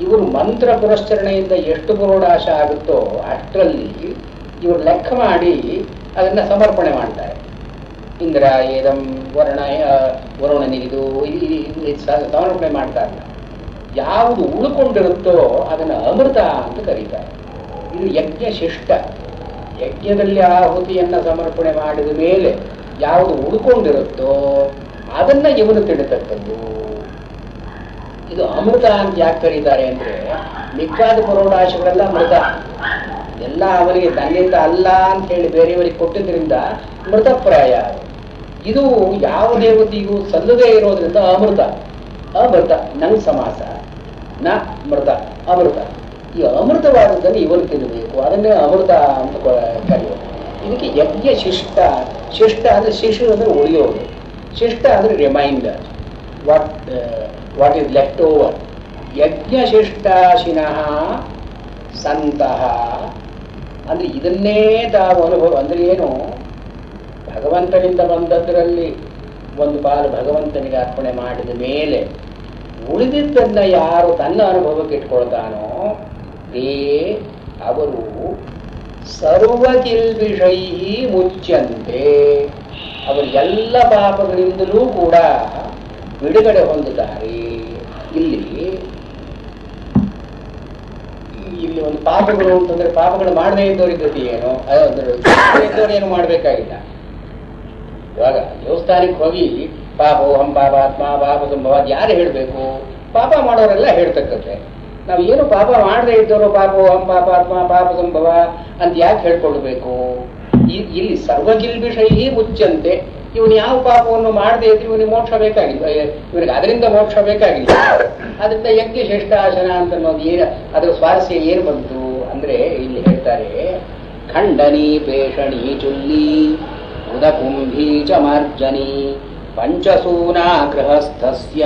ಇವರು ಮಂತ್ರ ಪುರಸ್ಚರಣೆಯಿಂದ ಎಷ್ಟು ಪುರೋಡಾಶ ಆಗುತ್ತೋ ಅಷ್ಟರಲ್ಲಿ ಇವರು ಲೆಕ್ಕ ಮಾಡಿ ಅದನ್ನು ಸಮರ್ಪಣೆ ಮಾಡ್ತಾರೆ. ಇಂದ್ರ ಏದಂ ವರುಣನಿಗಿದು ಸಮರ್ಪಣೆ ಮಾಡ್ತಾರಲ್ಲ. ಯಾವುದು ಉಳ್ಕೊಂಡಿರುತ್ತೋ ಅದನ್ನು ಅಮೃತ ಅಂತ ಕರೀತಾರೆ. ಇದು ಯಜ್ಞ ಶಿಷ್ಟ. ಯಜ್ಞದಲ್ಲಿ ಆಹುತಿಯನ್ನು ಸಮರ್ಪಣೆ ಮಾಡಿದ ಮೇಲೆ ಯಾವುದು ಉಳ್ಕೊಂಡಿರುತ್ತೋ ಅದನ್ನು ಇವನು ತಿಳತಕ್ಕದ್ದು. ಇದು ಅಮೃತ ಅಂತ ಯಾಕೆ ಕರೀತಾರೆ ಅಂದರೆ ಮಿಕ್ಕಾದ ಪುರೋಡಾಶಗಳೆಲ್ಲ ಅಮೃತ ಎಲ್ಲ ಅವರಿಗೆ ತನ್ನಿಂದ ಅಲ್ಲ ಅಂತ ಹೇಳಿ ಬೇರೆಯವರಿಗೆ ಕೊಟ್ಟಿದ್ದರಿಂದ ಮೃತಪ್ರಾಯ. ಇದು ಯಾವ ದೇವತೆಗೂ ಸಲ್ಲದೇ ಇರೋದ್ರಿಂದ ಅಮೃತ. ಅಮೃತ ನಂಗೆ ಸಮಾಸ ನ ಮೃತ ಅಮೃತ. ಈ ಅಮೃತವಾದದ್ದನ್ನು ಇವನು ತಿನ್ನಬೇಕು, ಅದನ್ನೇ ಅಮೃತ ಅಂತ ಕರೆಯೋದು. ಇದಕ್ಕೆ ಯಜ್ಞ ಶಿಷ್ಟ. ಶಿಷ್ಟ ಅಂದರೆ ಶಿಶು ಅಂದರೆ ಉಳಿಯೋದು, ಶಿಷ್ಟ ಅಂದರೆ reminder, what is left over. ಯಜ್ಞಶಿಷ್ಟಾಶಿನಃ ಸಂತಹ ಅಂದರೆ ಇದನ್ನೇ ತಾವು ಅನುಭವ ಅಂದರೆ ಏನು, ಭಗವಂತನಿಂದ ಬಂದದ್ರಲ್ಲಿ ಒಂದು ಪಾಲು ಭಗವಂತನಿಗೆ ಅರ್ಪಣೆ ಮಾಡಿದ ಮೇಲೆ ಉಳಿದಿದ್ದನ್ನು ಯಾರು ತನ್ನ ಅನುಭವಕ್ಕೆ ಇಟ್ಕೊಳ್ತಾನೋ ಅವರು ಸರ್ವಕಿಲ್ಬಿಷೈ ಮುಚ್ಯಂತೆ, ಅವರು ಎಲ್ಲ ಪಾಪಗಳಿಂದಲೂ ಕೂಡ ಬಿಡುಗಡೆ ಹೊಂದುತ್ತಾರೆ. ಇಲ್ಲಿ ಒಂದು ಪಾಪಗಳು ಅಂತಂದ್ರೆ ಪಾಪಗಳು ಮಾಡದೇ ಇದ್ದವರಿಗೆ ಗತಿ ಏನು ಇದ್ದವ್ರು ಏನು ಮಾಡಬೇಕಾಗಿಲ್ಲ. ಇವಾಗ ದೇವಸ್ಥಾನಕ್ಕೆ ಹೋಗಿ ಪಾಪೋಹಂ ಪಾಪಾತ್ಮ ಪಾಪ ಸಂಭವ ಯಾರು ಹೇಳಬೇಕು? ಪಾಪ ಮಾಡೋರೆಲ್ಲ ಹೇಳ್ತಕ್ಕಂತೆ. ನಾವು ಏನು ಪಾಪ ಮಾಡದೇ ಇದ್ದವರು ಪಾಪೋಹಂ ಪಾಪಾತ್ಮ ಪಾಪ ಸಂಭವ ಅಂತ ಯಾಕೆ ಹೇಳ್ಕೊಳ್ಬೇಕು? ಇಲ್ಲಿ ಸರ್ವಕಿಲ್ಬಿಷೈ ಮುಚ್ಚಂತೆ. ಇವನು ಯಾವ ಪಾಪವನ್ನು ಮಾಡದೇ ಇದ್ರೆ ಇವನಿಗೆ ಮೋಕ್ಷ ಬೇಕಾಗಿಲ್ಲ, ಇವನಿಗೆ ಅದರಿಂದ ಮೋಕ್ಷ ಬೇಕಾಗಿಲ್ಲ. ಅದರಿಂದ ಯಜ್ಞ ಶ್ರೇಷ್ಠಾಸನ ಅಂತ ಅನ್ನೋದು ಏನು, ಅದರ ಸ್ವಾರಸ್ಯ ಏನು ಬಂತು ಅಂದ್ರೆ ಇಲ್ಲಿ ಹೇಳ್ತಾರೆ, ಖಂಡನಿ ಪೇಷಣಿ ಚುಲ್ಲಿ ಉದಕುಂಭಿ ಚ ಮಾರ್ಜನಿ ಪಂಚಸೂನಾ ಗೃಹಸ್ಥಸ್ಯ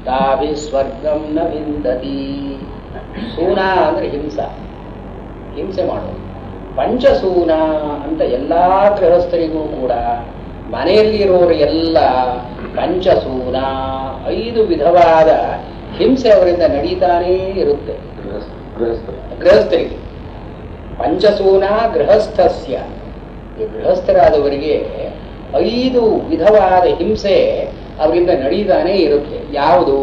ತಾಭಿ ಸ್ವರ್ಗಂ ನ ವಿಂದತಿ. ಸೂನಾ ಅಂದ್ರೆ ಹಿಂಸೆ ಮಾಡೋದು. ಪಂಚಸೂನ ಅಂತ ಎಲ್ಲಾ ಗೃಹಸ್ಥರಿಗೂ ಕೂಡ ಮನೆಯಲ್ಲಿರೋರು ಎಲ್ಲ ಪಂಚಸೂನ 5 ವಿಧವಾದ ಹಿಂಸೆ ಅವರಿಂದ ನಡೀತಾನೇ ಇರುತ್ತೆ ಗೃಹಸ್ಥರಿಗೆ. ಪಂಚಸೂನ ಗೃಹಸ್ಥಸ್ಯ, ಈ ಗೃಹಸ್ಥರಾದವರಿಗೆ 5 ವಿಧವಾದ ಹಿಂಸೆ ಅವರಿಂದ ನಡೀತಾನೇ ಇರುತ್ತೆ. ಯಾವುದು?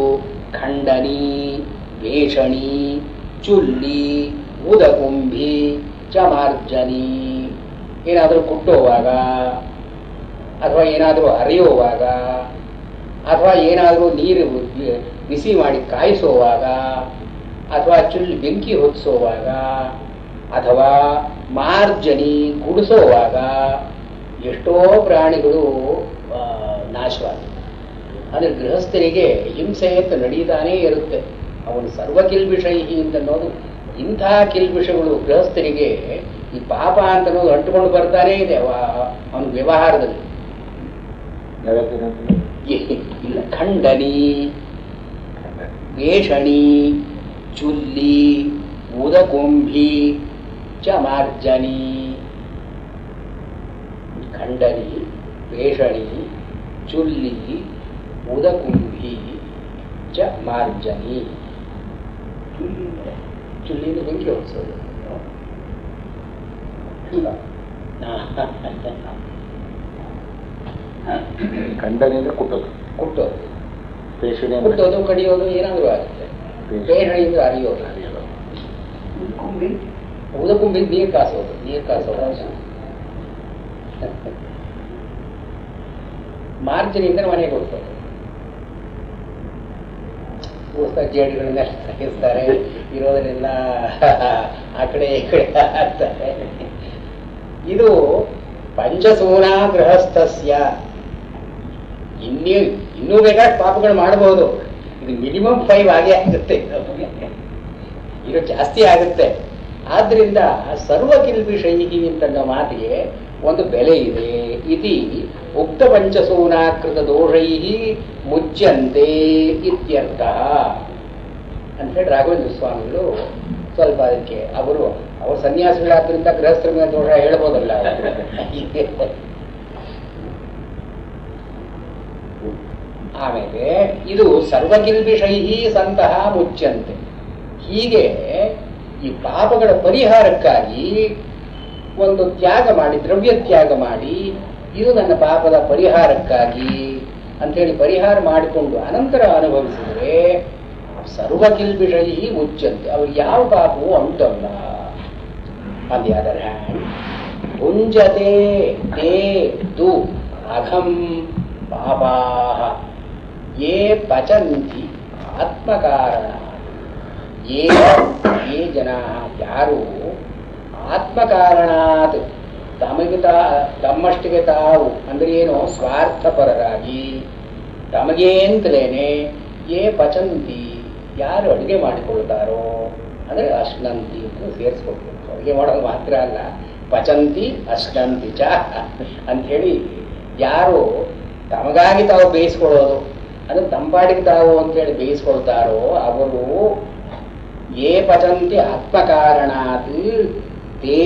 ಖಂಡನಿ, ಭೇಷಣಿ, ಚುಲ್ಲಿ, ಉದಕುಂಭಿ, ಚಮಾರ್ಜನಿ. ಏನಾದರೂ ಕುಟ್ಟುವಾಗ ಅಥವಾ ಏನಾದರೂ ಅರಿಯುವಾಗ ಅಥವಾ ಏನಾದರೂ ನೀರು ಬಿಸಿ ಮಾಡಿ ಕಾಯಿಸುವಾಗ ಅಥವಾ ಚುಲ್ಲಿ ಬೆಂಕಿ ಹೊತ್ತಿಸುವಾಗ ಅಥವಾ ಮಾರ್ಜನಿ ಗುಡಿಸೋವಾಗ ಎಷ್ಟೋ ಪ್ರಾಣಿಗಳು ನಾಶವಾಗಿದೆ. ಅಂದರೆ ಗೃಹಸ್ಥರಿಗೆ ಹಿಂಸೆ ಅಂತ ನಡೀತಾನೇ ಇರುತ್ತೆ. ಅವನು ಸರ್ವ ಕಿಲ್ಬಿಷೈಹಿ ಅಂತನ್ನೋದು ಇಂಥ ಕಿಲ್ಬಿಷಗಳು ಗೃಹಸ್ಥರಿಗೆ ಈ ಪಾಪ ಅಂತನ್ನೋದು ಅಂಟುಕೊಂಡು ಬರ್ತಾನೇ ಇದೆ ಅವನ ವ್ಯವಹಾರದಲ್ಲಿ. ಇಲ್ಲ, ಖಂಡನಿ, ವೇಷಣಿ, ಚುಲ್ಲಿ, ಉದಕುಂಭಿ ಚ ಮಾರ್ಜನಿ. ಖಂಡನಿ, ವೇಷಣಿ, ಚುಲ್ಲಿ, ಉದಕುಂಭಿ ಚ ಮಾರ್ಜನಿ. ಚುಲ್ಲಿಯಿಂದ ಬೆಂಕಿ ಹೊರಿಸೋದು. ಖಂಡನೆಯಿಂದ ಕುಟ್ಟೋದು, ಕುಟ್ಟೋದು, ಪೇಷಣೆ ಕುಟ್ಟೋದು, ಕಡಿಯೋದು ಏನಾದರೂ ಆಗುತ್ತೆ. ಪೇಷಣೆಯಿಂದ ಅರಿಯೋದು. ಉದಕುಂಬಿ ನೀರು ಕಾಸೋದು, ನೀರು ಕಾಸೋದು. ಮಾರ್ಜಿನಿಂದ ಮನೆಗೆ ಕೊಡ್ತಾರೆ. ಜೇಡಿಗಳನ್ನೆಲ್ಲ ತೆಗೆಸ್ತಾರೆ, ಇರೋದನ್ನೆಲ್ಲ ಆ ಕಡೆ ಈ ಕಡೆ ಹಾಕ್ತಾರೆ. ಇದು ಪಂಚಸೂನಾ ಗೃಹಸ್ಥಸ್ಯ. ಇನ್ನೂ ಬೇಕಾದ ಪಾಪಗಳು ಮಾಡಬಹುದು. ಇದು ಮಿನಿಮಮ್ 5 ಆಗೇ ಆಗುತ್ತೆ, ಇದು ಜಾಸ್ತಿ ಆಗುತ್ತೆ. ಆದ್ರಿಂದ ಸರ್ವ ಕಿಲ್ಬಿಷೈಹಿ ಅಂತನ್ನೋ ಮಾತಿಗೆ ಒಂದು ಬೆಲೆ ಇದೆ. ಇತಿ ಉಕ್ತ ಪಂಚಸೂನಾಕೃತ ದೋಷೈಹಿ ಮುಚ್ಯಂತೆ ಇತ್ಯರ್ಥ ಅಂತ ಹೇಳಿ ರಾಘವೇಂದ್ರ ಸ್ವಾಮಿಗಳು ಸ್ವಲ್ಪ ಅದಕ್ಕೆ ಅವರು ಸನ್ಯಾಸಿಗಳಾದ್ರಿಂದ ಗೃಹಸ್ಥರ ಮೇಲೆ ದೋಷ ಹೇಳ್ಬೋದಲ್ಲ. ಆಮೇಲೆ ಇದು ಸರ್ವಕಿಲ್ಬಿಷೈಹಿ ಸಂತಹ ಮುಚ್ಯಂತೆ. ಹೀಗೆ ಈ ಪಾಪಗಳ ಪರಿಹಾರಕ್ಕಾಗಿ ಒಂದು ತ್ಯಾಗ ಮಾಡಿ, ದ್ರವ್ಯ ತ್ಯಾಗ ಮಾಡಿ, ಇದು ನನ್ನ ಪಾಪದ ಪರಿಹಾರಕ್ಕಾಗಿ ಅಂಥೇಳಿ ಪರಿಹಾರ ಮಾಡಿಕೊಂಡು ಅನಂತರ ಅನುಭವಿಸಿದರೆ ಸರ್ವಕಿಲ್ಬಿಷೈಹಿ ಮುಚ್ಚಂತೆ, ಅವ್ರಿಗೆ ಯಾವ ಪಾಪವೂ ಅಂಟಲ್ಲ. ಆನ್ ದಿ ಅದರ್ ಹ್ಯಾಂಡ್ ಭುಂಜತೆ ತೇ ದು ಅಘಂ ಪಾಪಾಃ ಯೇ ಪಚಂತಿ ಆತ್ಮಕಾರಣ. ಯೇ ಜನಾ ಯಾರು ಆತ್ಮಕಾರಣಾತ್ ತಮ್ಮಷ್ಟಿಗೆ ತಾವು ಅಂದ್ರೆ ಏನು ಸ್ವಾರ್ಥಪರರಾಗಿ ತಮಗೆ ಅಂತಲೇನೆ ಯೇ ಪಚಂತಿ ಯಾರು ಅಡುಗೆ ಮಾಡಿಕೊಳ್ತಾರೋ ಅಂದ್ರೆ ಅಶ್ನಂತಿ ಅಂತ ಸೇರಿಸ್ಕೊಳ್ಬೇಕು. ಅಡುಗೆ ಮಾಡೋದು ಮಾತ್ರ ಅಲ್ಲ, ಪಚಂತಿ ಅಶ್ನಂತಿ ಚ ಅಂಥೇಳಿ ಯಾರು ತಮಗಾಗಿ ತಾವು ಬೇಯಿಸ್ಕೊಳ್ಳೋದು ಅಂದ್ರೆ ತಂಪಾಡಿಗೆ ತಾವು ಅಂತೇಳಿ ಬೇಯಿಸ್ಕೊಳ್ತಾರೋ ಅವರು ಯೇ ಪಚಂತಿ ಆತ್ಮಕಾರಣಾತ್ ತೇ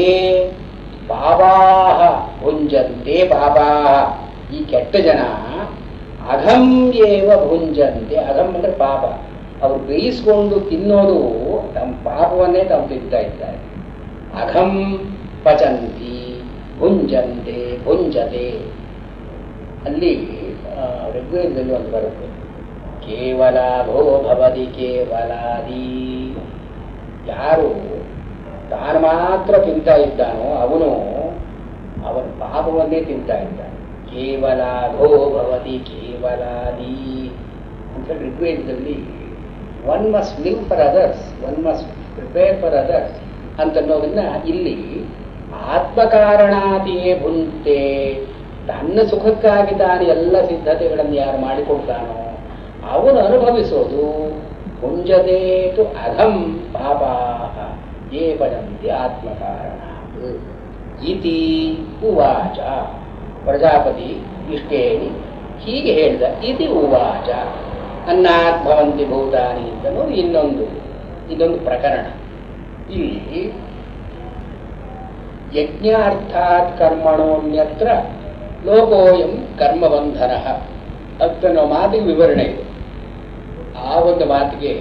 ಪಾಪಾಃ ಭುಂಜಂತೆ. ಪಾಪಾಃ ಈ ಕೆಟ್ಟ ಜನ ಅಘಂ ಏವ ಭುಂಜಂತೆ. ಅಘಂ ಅಂದ್ರೆ ಪಾಪ. ಅವರು ಬೇಯಿಸ್ಕೊಂಡು ತಿನ್ನೋದು ತಮ್ಮ ಪಾಪವನ್ನೇ ತಾವು ತಿಂತಾ ಇದ್ದಾರೆ. ಅಘಂ ಪಚಂತಿ ಭುಂಜಂತೆ ಭುಂಜತೆ. ಅಲ್ಲಿ ಋಗ್ವೇದದಲ್ಲಿ ಒಂದು ಬರುತ್ತೆ, ಕೇವಲ ಭೋ ಭವತಿ ಕೇವಲಾದಿ. ಯಾರು ತಾನು ಮಾತ್ರ ತಿಂತಾ ಇದ್ದಾನೋ ಅವನು ಅವನ ಪಾಪವನ್ನೇ ತಿಂತಾ ಇದ್ದಾನೆ. ಕೇವಲ ಭೋ ಭವತಿ ಕೇವಲಾದಿ ಅಂತ ಋಗ್ವೇದದಲ್ಲಿ one must live for others, one must prepare for others ಅಂತನ್ನೋದನ್ನ ಇಲ್ಲಿ ಆತ್ಮಕಾರಣಾತಿಯೇ ಭುಂತೆ. ತನ್ನ ಸುಖಕ್ಕಾಗಿ ತಾನು ಎಲ್ಲ ಸಿದ್ಧತೆಗಳನ್ನು ಯಾರು ಮಾಡಿಕೊಡ್ತಾನೋ ಅವನು ಅನುಭವಿಸೋದು ಭುಂಜದೇತು ಅಘಂ ಪಾಪಾಃ ಯೇ ಪಚಂತಿ ಆತ್ಮಕಾರಣಾತ್ ಇತಿ ಉವಾಚ. ಪ್ರಜಾಪತಿ ಇಷ್ಟೇ ಹೇಳಿ ಹೀಗೆ ಹೇಳಿದ. ಇತಿ ಉವಾಚ ಅನ್ನಾತ್ ಭವಂತಿ ಭೂತಾನಿ ಅಂತನೋ ಇನ್ನೊಂದು ಪ್ರಕರಣ. ಇಲ್ಲಿ ಯಜ್ಞಾರ್ಥಾತ್ ಕರ್ಮಣೋನ್ಯತ್ರ ಲೋಕೋಯಂ ಕರ್ಮಬಂಧನ ಅಂತನ್ನೋ ಮಾತಿಗೆ ವಿವರಣೆ ಇದೆ. ಆ ಒಂದು ಮಾತಿಗೆ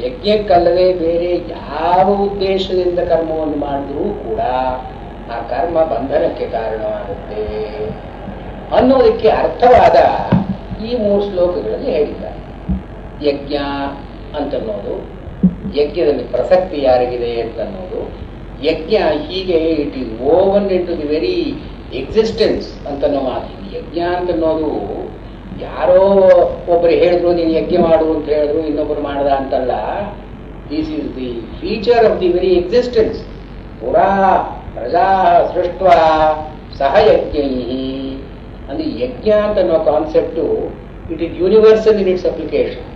ಯಜ್ಞಕ್ಕಲ್ಲದೆ ಬೇರೆ ಯಾವ ಉದ್ದೇಶದಿಂದ ಕರ್ಮವನ್ನು ಮಾಡಿದ್ರೂ ಕೂಡ ಆ ಕರ್ಮ ಬಂಧನಕ್ಕೆ ಕಾರಣವಾಗುತ್ತೆ ಅನ್ನೋದಕ್ಕೆ ಅರ್ಥವಾದ ಈ 3 ಶ್ಲೋಕಗಳಲ್ಲಿ ಹೇಳಿದ್ದಾರೆ. ಯಜ್ಞ ಅಂತನ್ನೋದು, ಯಜ್ಞದಲ್ಲಿ ಪ್ರಸಕ್ತಿ ಯಾರಿಗಿದೆ ಅಂತನ್ನೋದು, ಯಜ್ಞ ಹೀಗೆ it is woven into the very existence ಅಂತನ್ನೋ ಮಾತು. ಯಜ್ಞ ಅಂತನ್ನೋದು ಯಾರೋ ಒಬ್ಬರು ಹೇಳಿದ್ರು ನೀನು ಯಜ್ಞ ಮಾಡು ಅಂತ ಹೇಳಿದ್ರು ಇನ್ನೊಬ್ಬರು ಮಾಡ್ದ ಅಂತಲ್ಲ. This is the feature of the very existence. ಪುರಾ ಪ್ರಜಾ ಸೃಷ್ಟ ಸಹ ಯಜ್ಞೈ ಅಂದ್ರೆ ಯಜ್ಞ ಅಂತನ್ನೋ concept it is universal in its application.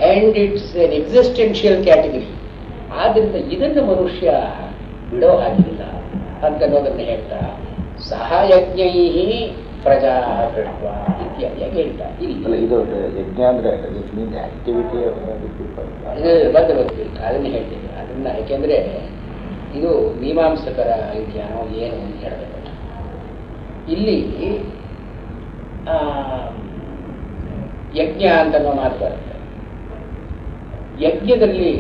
And it's an existential category. ಆದ್ರಿಂದ ಇದನ್ನು ಮನುಷ್ಯ ಬಿಡೋ ಹಾಗಿಲ್ಲ ಅಂತನ್ನೋದನ್ನು ಹೇಳ್ತಾ ಸಹಯಜ್ಞೈ ಪ್ರಜಾ ಸೃಷ್ಟ ಇತ್ಯಾದಿಯಾಗಿ ಹೇಳ್ತಾ ಅಲ್ಲ, ಇದು ಯಜ್ಞ ಅಂದ್ರೆ ಆಕ್ಟಿವಿಟಿ ಬಂದು ಅದನ್ನ ಹೇಳ್ತೀನಿ. ಅದನ್ನ ಯಾಕೆಂದ್ರೆ ಇದು ಮೀಮಾಂಸಕರ ವಿಜ್ಞಾನ ಏನು ಅಂತ ಹೇಳಬೇಕು. ಇಲ್ಲಿ ಯಜ್ಞ ಅಂತನೋ ಮಾತು ಬರುತ್ತೆ. ಯಜ್ಞದಲ್ಲಿ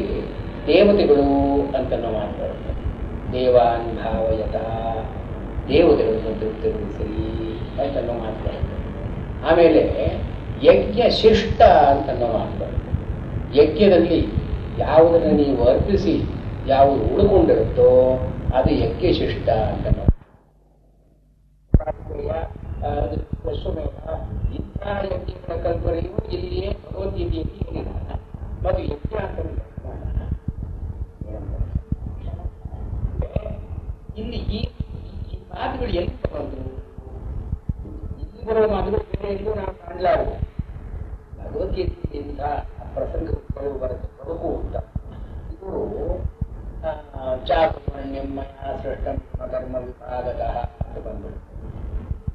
ದೇವತೆಗಳು ಅಂತನೋ ಮಾತು ಬರುತ್ತೆ. ದೇವಾನ್ ಭಾವಯತ, ದೇವತೆಗಳನ್ನು ತೃಪ್ತಿಗೊಳಿಸಲಿ ಅಂತನೋ ಮಾತು ಬರುತ್ತೆ. ಆಮೇಲೆ ಯಜ್ಞ ಶಿಷ್ಟ ಅಂತನೋ ಮಾತು ಬರುತ್ತೆ. ಯಜ್ಞದಲ್ಲಿ ಯಾವುದನ್ನು ನೀವು ಅರ್ಪಿಸಿ ಯಾವುದು ಉಳ್ಕೊಂಡಿರುತ್ತೋ ಅದು ಯಜ್ಞ ಶಿಷ್ಟ ಅಂತನೋ. ಇಂಥ ಯಜ್ಞಗಳ ಕಲ್ಪನೆಯು ಇಲ್ಲಿಯೇ ಭಗವದ್ಗೀತೆಯಲ್ಲಿ ಏನಿಲ್ಲ. ಮತ್ತು ಯಜ್ಞ ಅಂತ ಇಲ್ಲಿ ಈ ಮಾತುಗಳು ಎಲ್ಲಿ ಬಂದು ಇಲ್ಲಿ ಬರುವ ಮಾತುಗಳು ಬೇರೆ ಎಲ್ಲೂ ನಾವು ಕಾಣಲಾರದು. ಭಗವದ್ಗೀತೆಯಿಂದ ಪ್ರಸಂಗಗಳು ಬರುತ್ತೆ. ಬದುಕು ಅಂತ ಇದು ಚಾತುರ್ಣ್ಯಂ ಮಯಾ ಸೃಷ್ಟಂ ಕರ್ಮ ವಿಭಾಗತಃ ಅಂತ ಬಂದ್ಬಿಡುತ್ತೆ.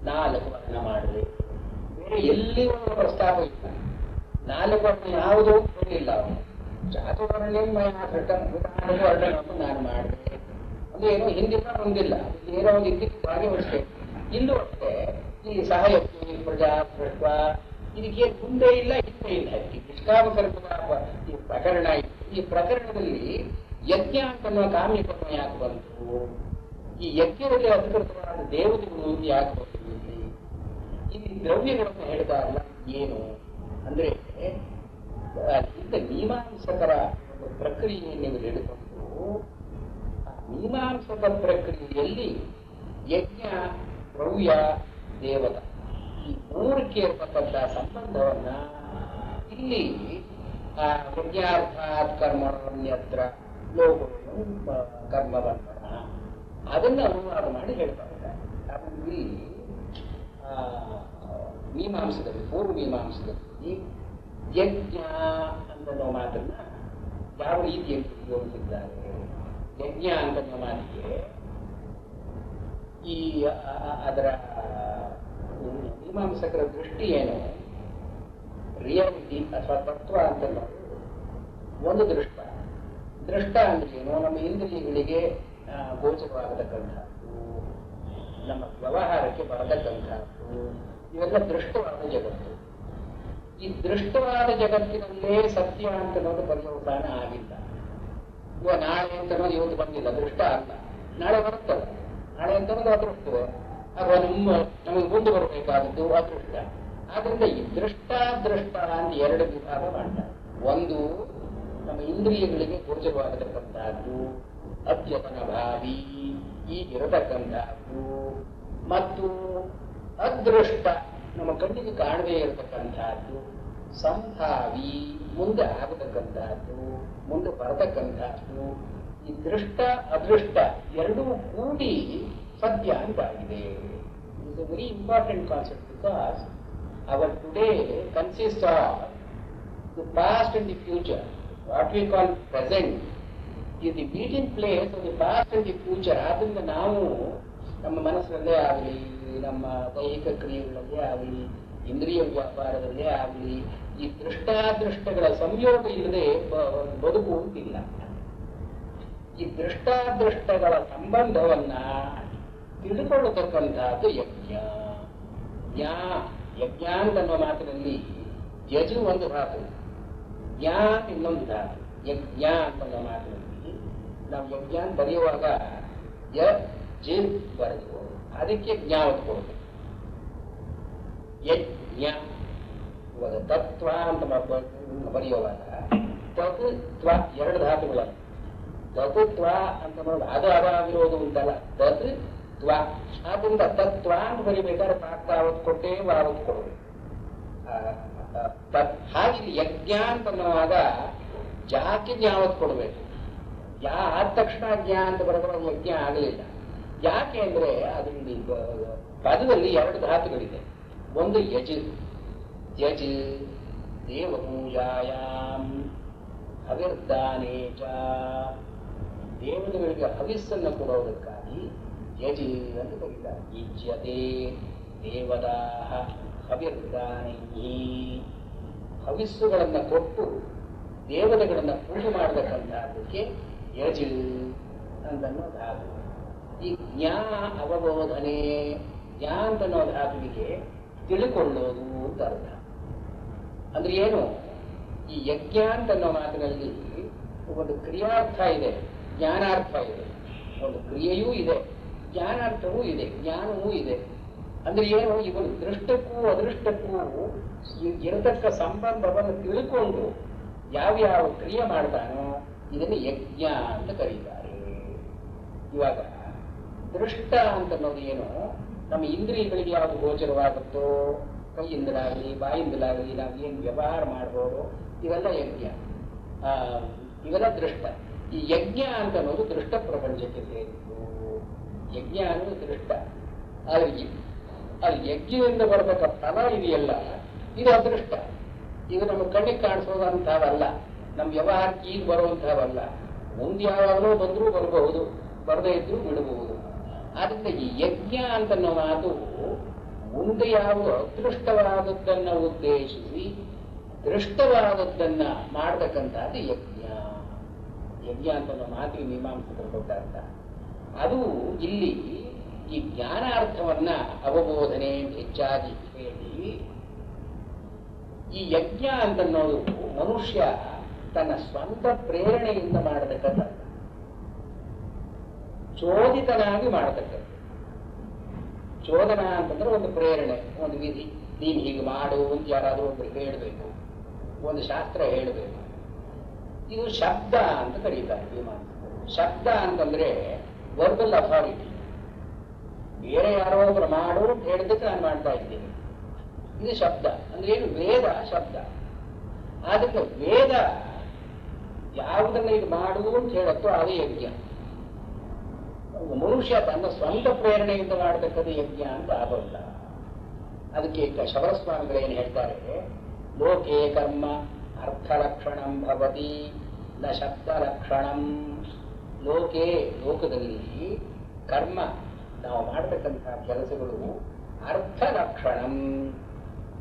4 ವರ್ಣ ಮಾಡಿದೆ. ಬೇರೆ ಎಲ್ಲಿ ಒಂದು ಪ್ರಸ್ತಾಪ ಇಲ್ಲ. 4 ವರ್ಣ ಯಾವುದು ಇಲ್ಲ. ಅವನು ಚಾತುರ್ಣ್ಯಂ ಮಯಾ ಸೃಷ್ಟಂ 4 ವರ್ಣಗಳನ್ನು ನಾನು ಮಾಡಿದೆ. ಅದು ಏನೋ ಹಿಂದಿಲ್ಲ ಮುಂದಿಲ್ಲ, ಏನೋ ಒಂದು ಇದ್ದಕ್ಕಾಗಿ ಅಷ್ಟೇ. ಇಲ್ಲೂ ಅಷ್ಟೇ ಈ ಸಹಯಜ್ಞ ಪ್ರಜಾ ಸೃಷ್ಟ ಇದಕ್ಕೆ ಮುಂದೆ ಇಲ್ಲ ಹಿಂದೆ ಇಲ್ಲ. ನಿಷ್ಕಾಮಕರ್ಮದ ಈ ಪ್ರಕರಣ, ಈ ಪ್ರಕರಣದಲ್ಲಿ ಯಜ್ಞ ಅಂತನ್ನುವ ಕಾಮ್ಯ ಕರ್ಮ ಯಾಕೆ ಬಂತು? ಈ ಯಜ್ಞದಲ್ಲಿ ಅಧಿಕೃತವಾದ ದೇವತೆಗಳು ಯಾಕೆ ಬಂತು? ಇಲ್ಲಿ ದ್ರವ್ಯಗಳನ್ನು ಹೇಳ್ತಾ ಇಲ್ಲ. ಏನು ಅಂದ್ರೆ ಇಂಥ ಮೀಮಾಂಸಕರ ಒಂದು ಪ್ರಕ್ರಿಯೆಯನ್ನು ನೀವು ಹೇಳಿಕೊಂಡು ಆ ಮೀಮಾಂಸಕ ಪ್ರಕ್ರಿಯೆಯಲ್ಲಿ ಯಜ್ಞ, ದ್ರವ್ಯ, ದೇವತ ಈ 3ಕ್ಕೆ ಇರತಕ್ಕಂಥ ಸಂಬಂಧವನ್ನ ಇಲ್ಲಿ ಯಜ್ಞಾರ್ಥಾತ್ ಕರ್ಮಣ್ಯತ್ರ ಲೋಕವನ್ನು ಕರ್ಮಬಂಧನ ಅದನ್ನು ಅನುವಾದ ಮಾಡಿ ಹೇಳ್ತಾ ಇದ್ದಾರೆ. ಇಲ್ಲಿ ಮೀಮಾಂಸದಲ್ಲಿ, ಪೂರ್ವ ಮೀಮಾಂಸದಲ್ಲಿ ಯಜ್ಞ ಅನ್ನೋ ಮಾತನ್ನ ಯಾವ ರೀತಿಯಲ್ಲಿ ಉಪಯೋಗಿಸಿದ್ದಾರೆ? ಯಜ್ಞ ಅಂತನ್ನೋ ಮಾತಿಗೆ ಈ ಅದರ ಮೀಮಾಂಸಕರ ದೃಷ್ಟಿ ಏನು? ರಿಯಾಲಿಟಿ ಅಥವಾ ತತ್ವ ಅಂತ ಒಂದು ದೃಷ್ಟ. ದೃಷ್ಟ ಅಂದ್ರೆ ಏನು? ನಮ್ಮ ಇಂದ್ರಿಯಗಳಿಗೆ ಗೋಚರವಾಗತಕ್ಕಂಥದ್ದು, ನಮ್ಮ ವ್ಯವಹಾರಕ್ಕೆ ಬರತಕ್ಕಂಥದ್ದು, ಇವೆಲ್ಲ ದೃಷ್ಟವಾದ ಜಗತ್ತು. ಈ ದೃಷ್ಟವಾದ ಜಗತ್ತಿನಲ್ಲೇ ಸತ್ಯ ಅಂತನ್ನೋದು ಪರ್ಯವಸಾನ ಆಗಿಲ್ಲ. ಇವಾಗ ನಾಳೆ ಅಂತನ್ನೋದು ಇವತ್ತು ಬಂದಿಲ್ಲ, ದೃಷ್ಟ ಅಲ್ಲ. ನಾಳೆ ಬರುತ್ತಲ್ಲ, ನಾಳೆ ಅಂತನ್ನೋದು ಅದೃಷ್ಟವೇ, ಅಥವಾ ನಮಗೆ ಮುಂದೆ ಬರಬೇಕಾದದ್ದು ಅದೃಷ್ಟ. ಆದ್ರಿಂದ ಈ ದೃಷ್ಟ ದೃಷ್ಟ ಅಂತ 2 ವಿಭಾಗ ಮಾಡ್ತಾರೆ. ಒಂದು ನಮ್ಮ ಇಂದ್ರಿಯಗಳಿಗೆ ಗೋಚರವಾಗತಕ್ಕಂಥದ್ದು, ಅದ್ಯತನ ಭಾವಿ ಈಗಿರತಕ್ಕಂಥದ್ದು, ಮತ್ತು ಅದೃಷ್ಟ ನಮ್ಮ ಕಣ್ಣಿಗೆ ಕಾಣದೇ ಇರತಕ್ಕಂಥದ್ದು, ಸಂಭಾವಿ ಮುಂದೆ ಆಗತಕ್ಕಂಥದ್ದು, ಮುಂದೆ ಬರತಕ್ಕಂಥದ್ದು. ಈ ದೃಷ್ಟ ಅದೃಷ್ಟ 2 ಕೂಡಿ ಸತ್ಯ ಅಂತಾಗಿದೆ. It's a very important concept because our today consists of the past and the future. What we call present is the meeting place of the past and the future. ಆದ್ದರಿಂದ ನಾವು ನಮ್ಮ ಮನಸ್ಸಲ್ಲೇ ಆಗಲಿ, ನಮ್ಮ ದೈಹಿಕ ಕ್ರಿಯೆಗಳಲ್ಲೇ ಆಗಲಿ, ಇಂದ್ರಿಯ ವ್ಯಾಪಾರದಲ್ಲೇ ಆಗಲಿ, ಈ ದೃಷ್ಟಾದೃಷ್ಟಗಳ ಸಂಯೋಗ ಇಲ್ಲದೆ ಬದುಕು ಅಂತಿಲ್ಲ. ಈ ದೃಷ್ಟಾದೃಷ್ಟಗಳ ಸಂಬಂಧವನ್ನ ತಿಳಿದುಕೊಳ್ಳತಕ್ಕಂಥದ್ದು ಯಜ್ಞ. ಯಜ್ಞ ಅಂತನ್ನುವ ಮಾತಿನಲ್ಲಿ ಯಜು ಒಂದು ಧಾತು, ಜ್ಞಾ ಇನ್ನೊಂದು ಧಾತು. ಯಜ್ಞ ಅಂತನ್ನುವ ಮಾತಿನಲ್ಲಿ ನಾವು ಯಜ್ಞ ಬರೆಯುವಾಗ ಯಜ್ ಬರೆದು ಅದಕ್ಕೆ ಜ್ಞಾ ಒತ್ಕೊಳ್ಬೇಕು. ಯಜ್ಞ ಇವಾಗ ತತ್ವ ಅಂತ ಬರೆಯುವಾಗ ತತ್ ತ್ವ 2 ಧಾತುಗಳಲ್ಲ. ತತ್ವ ಅಂತ ನೋಡಿ ಅದು ಅದಾಗಿರೋದು ಅಂತಲ್ಲ, ತತ್ ತ್ವ. ಆದ್ರಿಂದ ತತ್ವ ಅಂತ ಬರಿಬೇಕಾದ್ರೆ ತಾವತ್ ಕೊಟ್ಟೇ ವಾವತ್ ಕೊಡಬೇಕು. ಹಾಗೆ ಯಜ್ಞ ಅಂತನ್ನುವಾಗ ಜಾಕೆ ಜ್ಞಾವತ್ ಕೊಡಬೇಕು. ಆದ ತಕ್ಷಣ ಜ್ಞಾ ಅಂತ ಬರೆದ್ರೆ ಯಜ್ಞ ಆಗಲಿಲ್ಲ. ಯಾಕೆ ಅಂದ್ರೆ ಅದರಲ್ಲಿ ಪದದಲ್ಲಿ 2 ಧಾತುಗಳಿದೆ. ಒಂದು ಯಜ್, ಯಜ್ ದೇವಪೂಜಾಯಾಮ್ ಹವಿರ್ದಾನೇ ಚ ದೇವತೆಗಳಿಗೆ ಹವಿಸ್ಸನ್ನು ಕೊಡೋದಕ್ಕಾಗಿ ಯಜಿ ಅಂತ ಕರೀತಾರೆ. ಯುಜ್ಯತೆ ದೇವದಾಹ ಹವಿರ್ದಾನೈ, ಹವಿಸ್ಸುಗಳನ್ನು ಕೊಟ್ಟು ದೇವತೆಗಳನ್ನು ಪೂಜೆ ಮಾಡತಕ್ಕಂಥದ್ದಕ್ಕೆ ಯಜ್ ಅಂತನ್ನೋ ಧಾತು. ಈ ಜ್ಞಾ ಅವಬೋಧನೆ, ಜ್ಞಾ ಅಂತನ್ನೋ ಧಾತುವಿಗೆ ತಿಳ್ಕೊಳ್ಳೋದು ಅಂತ ಅರ್ಥ. ಅಂದ್ರೆ ಏನು? ಈ ಯಜ್ಞ ಅಂತನ್ನೋ ಮಾತಿನಲ್ಲಿ ಒಂದು ಕ್ರಿಯಾರ್ಥ ಇದೆ, ಜ್ಞಾನಾರ್ಥ ಇದೆ. ಒಂದು ಕ್ರಿಯೆಯೂ ಇದೆ, ಜ್ಞಾನಾರ್ಥವೂ ಇದೆ, ಜ್ಞಾನವೂ ಇದೆ. ಅಂದ್ರೆ ಏನು? ಇವನು ದೃಷ್ಟಕ್ಕೂ ಅದೃಷ್ಟಕ್ಕೂ ಇರತಕ್ಕ ಸಂಬಂಧವನ್ನು ತಿಳ್ಕೊಂಡು ಯಾವ್ಯಾವ ಕ್ರಿಯೆ ಮಾಡ್ತಾನೋ ಇದನ್ನು ಯಜ್ಞ ಅಂತ ಕರೀತಾರೆ. ಇವಾಗ ದೃಷ್ಟ ಅಂತನ್ನೋದು ಏನು? ನಮ್ಮ ಇಂದ್ರಿಯಗಳಿಗೆ ಯಾವುದು ಗೋಚರವಾಗುತ್ತೋ, ಕೈಯಿಂದಲಾಗಲಿ ಬಾಯಿಂದಲಾಗಲಿ ನಾವು ಏನು ವ್ಯವಹಾರ ಮಾಡ್ಬೋದು, ಇವೆಲ್ಲ ಯಜ್ಞ, ಇವೆಲ್ಲ ದೃಷ್ಟ. ಈ ಯಜ್ಞ ಅಂತ ಅನ್ನೋದು ದೃಷ್ಟ ಪ್ರಪಂಚಕ್ಕೆ ಸೇರಿದ್ದು. ಯಜ್ಞ ಅನ್ನೋದು ದೃಷ್ಟ. ಅದು ಯಜ್ಞದಿಂದ ಬರತಕ್ಕ ಫಲ ಇದೆಯಲ್ಲ, ಇದು ಅದೃಷ್ಟ. ಇದು ನಮ್ಮ ಕಣ್ಣಿಗೆ ಕಾಣಿಸೋದಂಥವಲ್ಲ, ನಮ್ಮ ವ್ಯವಹಾರಕ್ಕೆ ಈಗ ಬರುವಂಥವಲ್ಲ. ಮುಂದೆ ಯಾವಾಗಲೂ ಬಂದರೂ ಬರಬಹುದು, ಬರದೇ ಇದ್ರೂ ಬಿಡಬಹುದು. ಆದ್ರಿಂದ ಈ ಯಜ್ಞ ಅಂತನ್ನೋ ಮಾತು ಮುಂದೆ ಯಾವುದು ಅದೃಷ್ಟವಾದದ್ದನ್ನು ಉದ್ದೇಶಿಸಿ ದೃಷ್ಟವಾದದ್ದನ್ನ ಮಾಡತಕ್ಕಂಥದ್ದು ಯಜ್ಞ. ಯಜ್ಞ ಅಂತನ್ನೋ ಮಾತಿಗೆ ಮೀಮಾಂಸಕರು ಕೊಟ್ಟಾರ್ಥ. ಅದು ಇಲ್ಲಿ ಈ ಜ್ಞಾನಾರ್ಥವನ್ನ ಅವಬೋಧನೆ ಹೆಚ್ಚಾಗಿ ಹೇಳಿ, ಈ ಯಜ್ಞ ಅಂತನ್ನೋದು ಮನುಷ್ಯ ತನ್ನ ಸ್ವಂತ ಪ್ರೇರಣೆಯಿಂದ ಮಾಡತಕ್ಕಂಥ, ಚೋದಿತನಾಗಿ ಮಾಡತಕ್ಕಂಥ. ಚೋದನ ಅಂತಂದ್ರೆ ಒಂದು ಪ್ರೇರಣೆ, ಒಂದು ವಿಧಿ. ನೀನು ಹೀಗೆ ಮಾಡು ಅಂತ ಯಾರಾದರೂ ಒಬ್ರು ಹೇಳಬೇಕು, ಒಂದು ಶಾಸ್ತ್ರ ಹೇಳಬೇಕು. ಇದು ಶಬ್ದ ಅಂತ ಕರೀತಾರೆ ಮೀಮಾಂಸಕರು. ಶಬ್ದ ಅಂತಂದ್ರೆ ವರ್ಬಲ್ ಅಥಾರಿಟಿ. ಬೇರೆ ಯಾರೋ ಒಬ್ರು ಮಾಡು ಅಂತ ಹೇಳಿದ್ದಕ್ಕೆ ನಾನು ಮಾಡ್ತಾ ಇದ್ದೀನಿ, ಇದು ಶಬ್ದ. ಅಂದ್ರೆ ಏನು? ವೇದ ಶಬ್ದ. ಆದ್ರೆ ವೇದ ಯಾವುದನ್ನ ಇದು ಮಾಡು ಅಂತ ಹೇಳತ್ತೋ ಅದು ಯಜ್ಞ. ಮನುಷ್ಯ ತನ್ನ ಸ್ವಂತ ಪ್ರೇರಣೆಯಿಂದ ಮಾಡತಕ್ಕದ್ದು ಯಜ್ಞ ಅಂತ ಆಗೋಲ್ಲ. ಅದಕ್ಕೆ ಶಬರಸ್ವಾಮಿಗಳು ಏನು ಹೇಳ್ತಾರೆ? ಲೋಕೆ ಕರ್ಮ ಅರ್ಥಲಕ್ಷಣಂ ಭವತಿ ನ ಶಬ್ದಲಕ್ಷಣಂ. ಲೋಕೆ, ಲೋಕದಲ್ಲಿ ಕರ್ಮ, ನಾವು ಮಾಡತಕ್ಕಂತಹ ಕೆಲಸಗಳು ಅರ್ಥಲಕ್ಷಣಂ.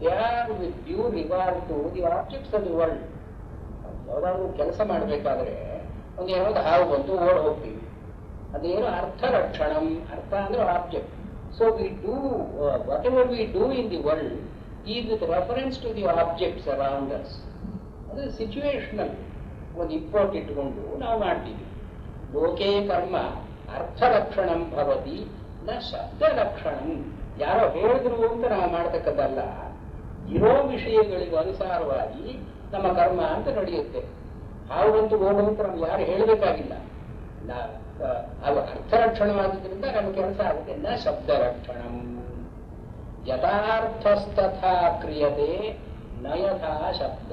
They are with due regard to the objects of the world. ಯಾವುದಾದ್ರೂ ಕೆಲಸ ಮಾಡಬೇಕಾದ್ರೆ ಒಂದು ಯಾವ್ದು ಹಾವು ಬಂತು ಓಡ್ ಹೋಗ್ತೀವಿ, ಅದೇನು ಅರ್ಥಲಕ್ಷಣಂ. ಅರ್ಥ ಅಂದ್ರೆ object. So we do whatever we do in the world is with reference to the objects around us. ಅದು ಸಿಚುವೇಶನಲ್ ಒಂದು ಇಂಪೋರ್ಟ್ ಇಟ್ಕೊಂಡು ನಾವು ಮಾಡ್ತೀವಿ. ಲೋಕೆ ಕರ್ಮ ಅರ್ಥಲಕ್ಷಣಂ ಭವತಿ ನ ಶಬ್ದಲಕ್ಷಣಂ. ಯಾರೋ ಹೇಳಿದ್ರು ಅಂತ ನಾವು ಮಾಡ್ತಕ್ಕದ್ದಲ್ಲ, ಇರೋ ವಿಷಯಗಳಿಗೆ ಅನುಸಾರವಾಗಿ ನಮ್ಮ ಕರ್ಮ ಅಂತ ನಡೆಯುತ್ತೆ. ಹಾವಂತೂ ಹೋಗು ಅಂತ ನಮ್ಗೆ ಯಾರು ಹೇಳಬೇಕಾಗಿಲ್ಲ. ಅದು ಅರ್ಥರಕ್ಷಣವಾದ್ರಿಂದ ನಮ್ಮ ಕೆಲಸ ಆಗುತ್ತೆ. ನ ಶಬ್ದರಕ್ಷಣಂ. ಯಥಾರ್ಥಸ್ತಥಾ ಕ್ರಿಯತೆ ನ ಯಥಾ ಶಬ್ದ.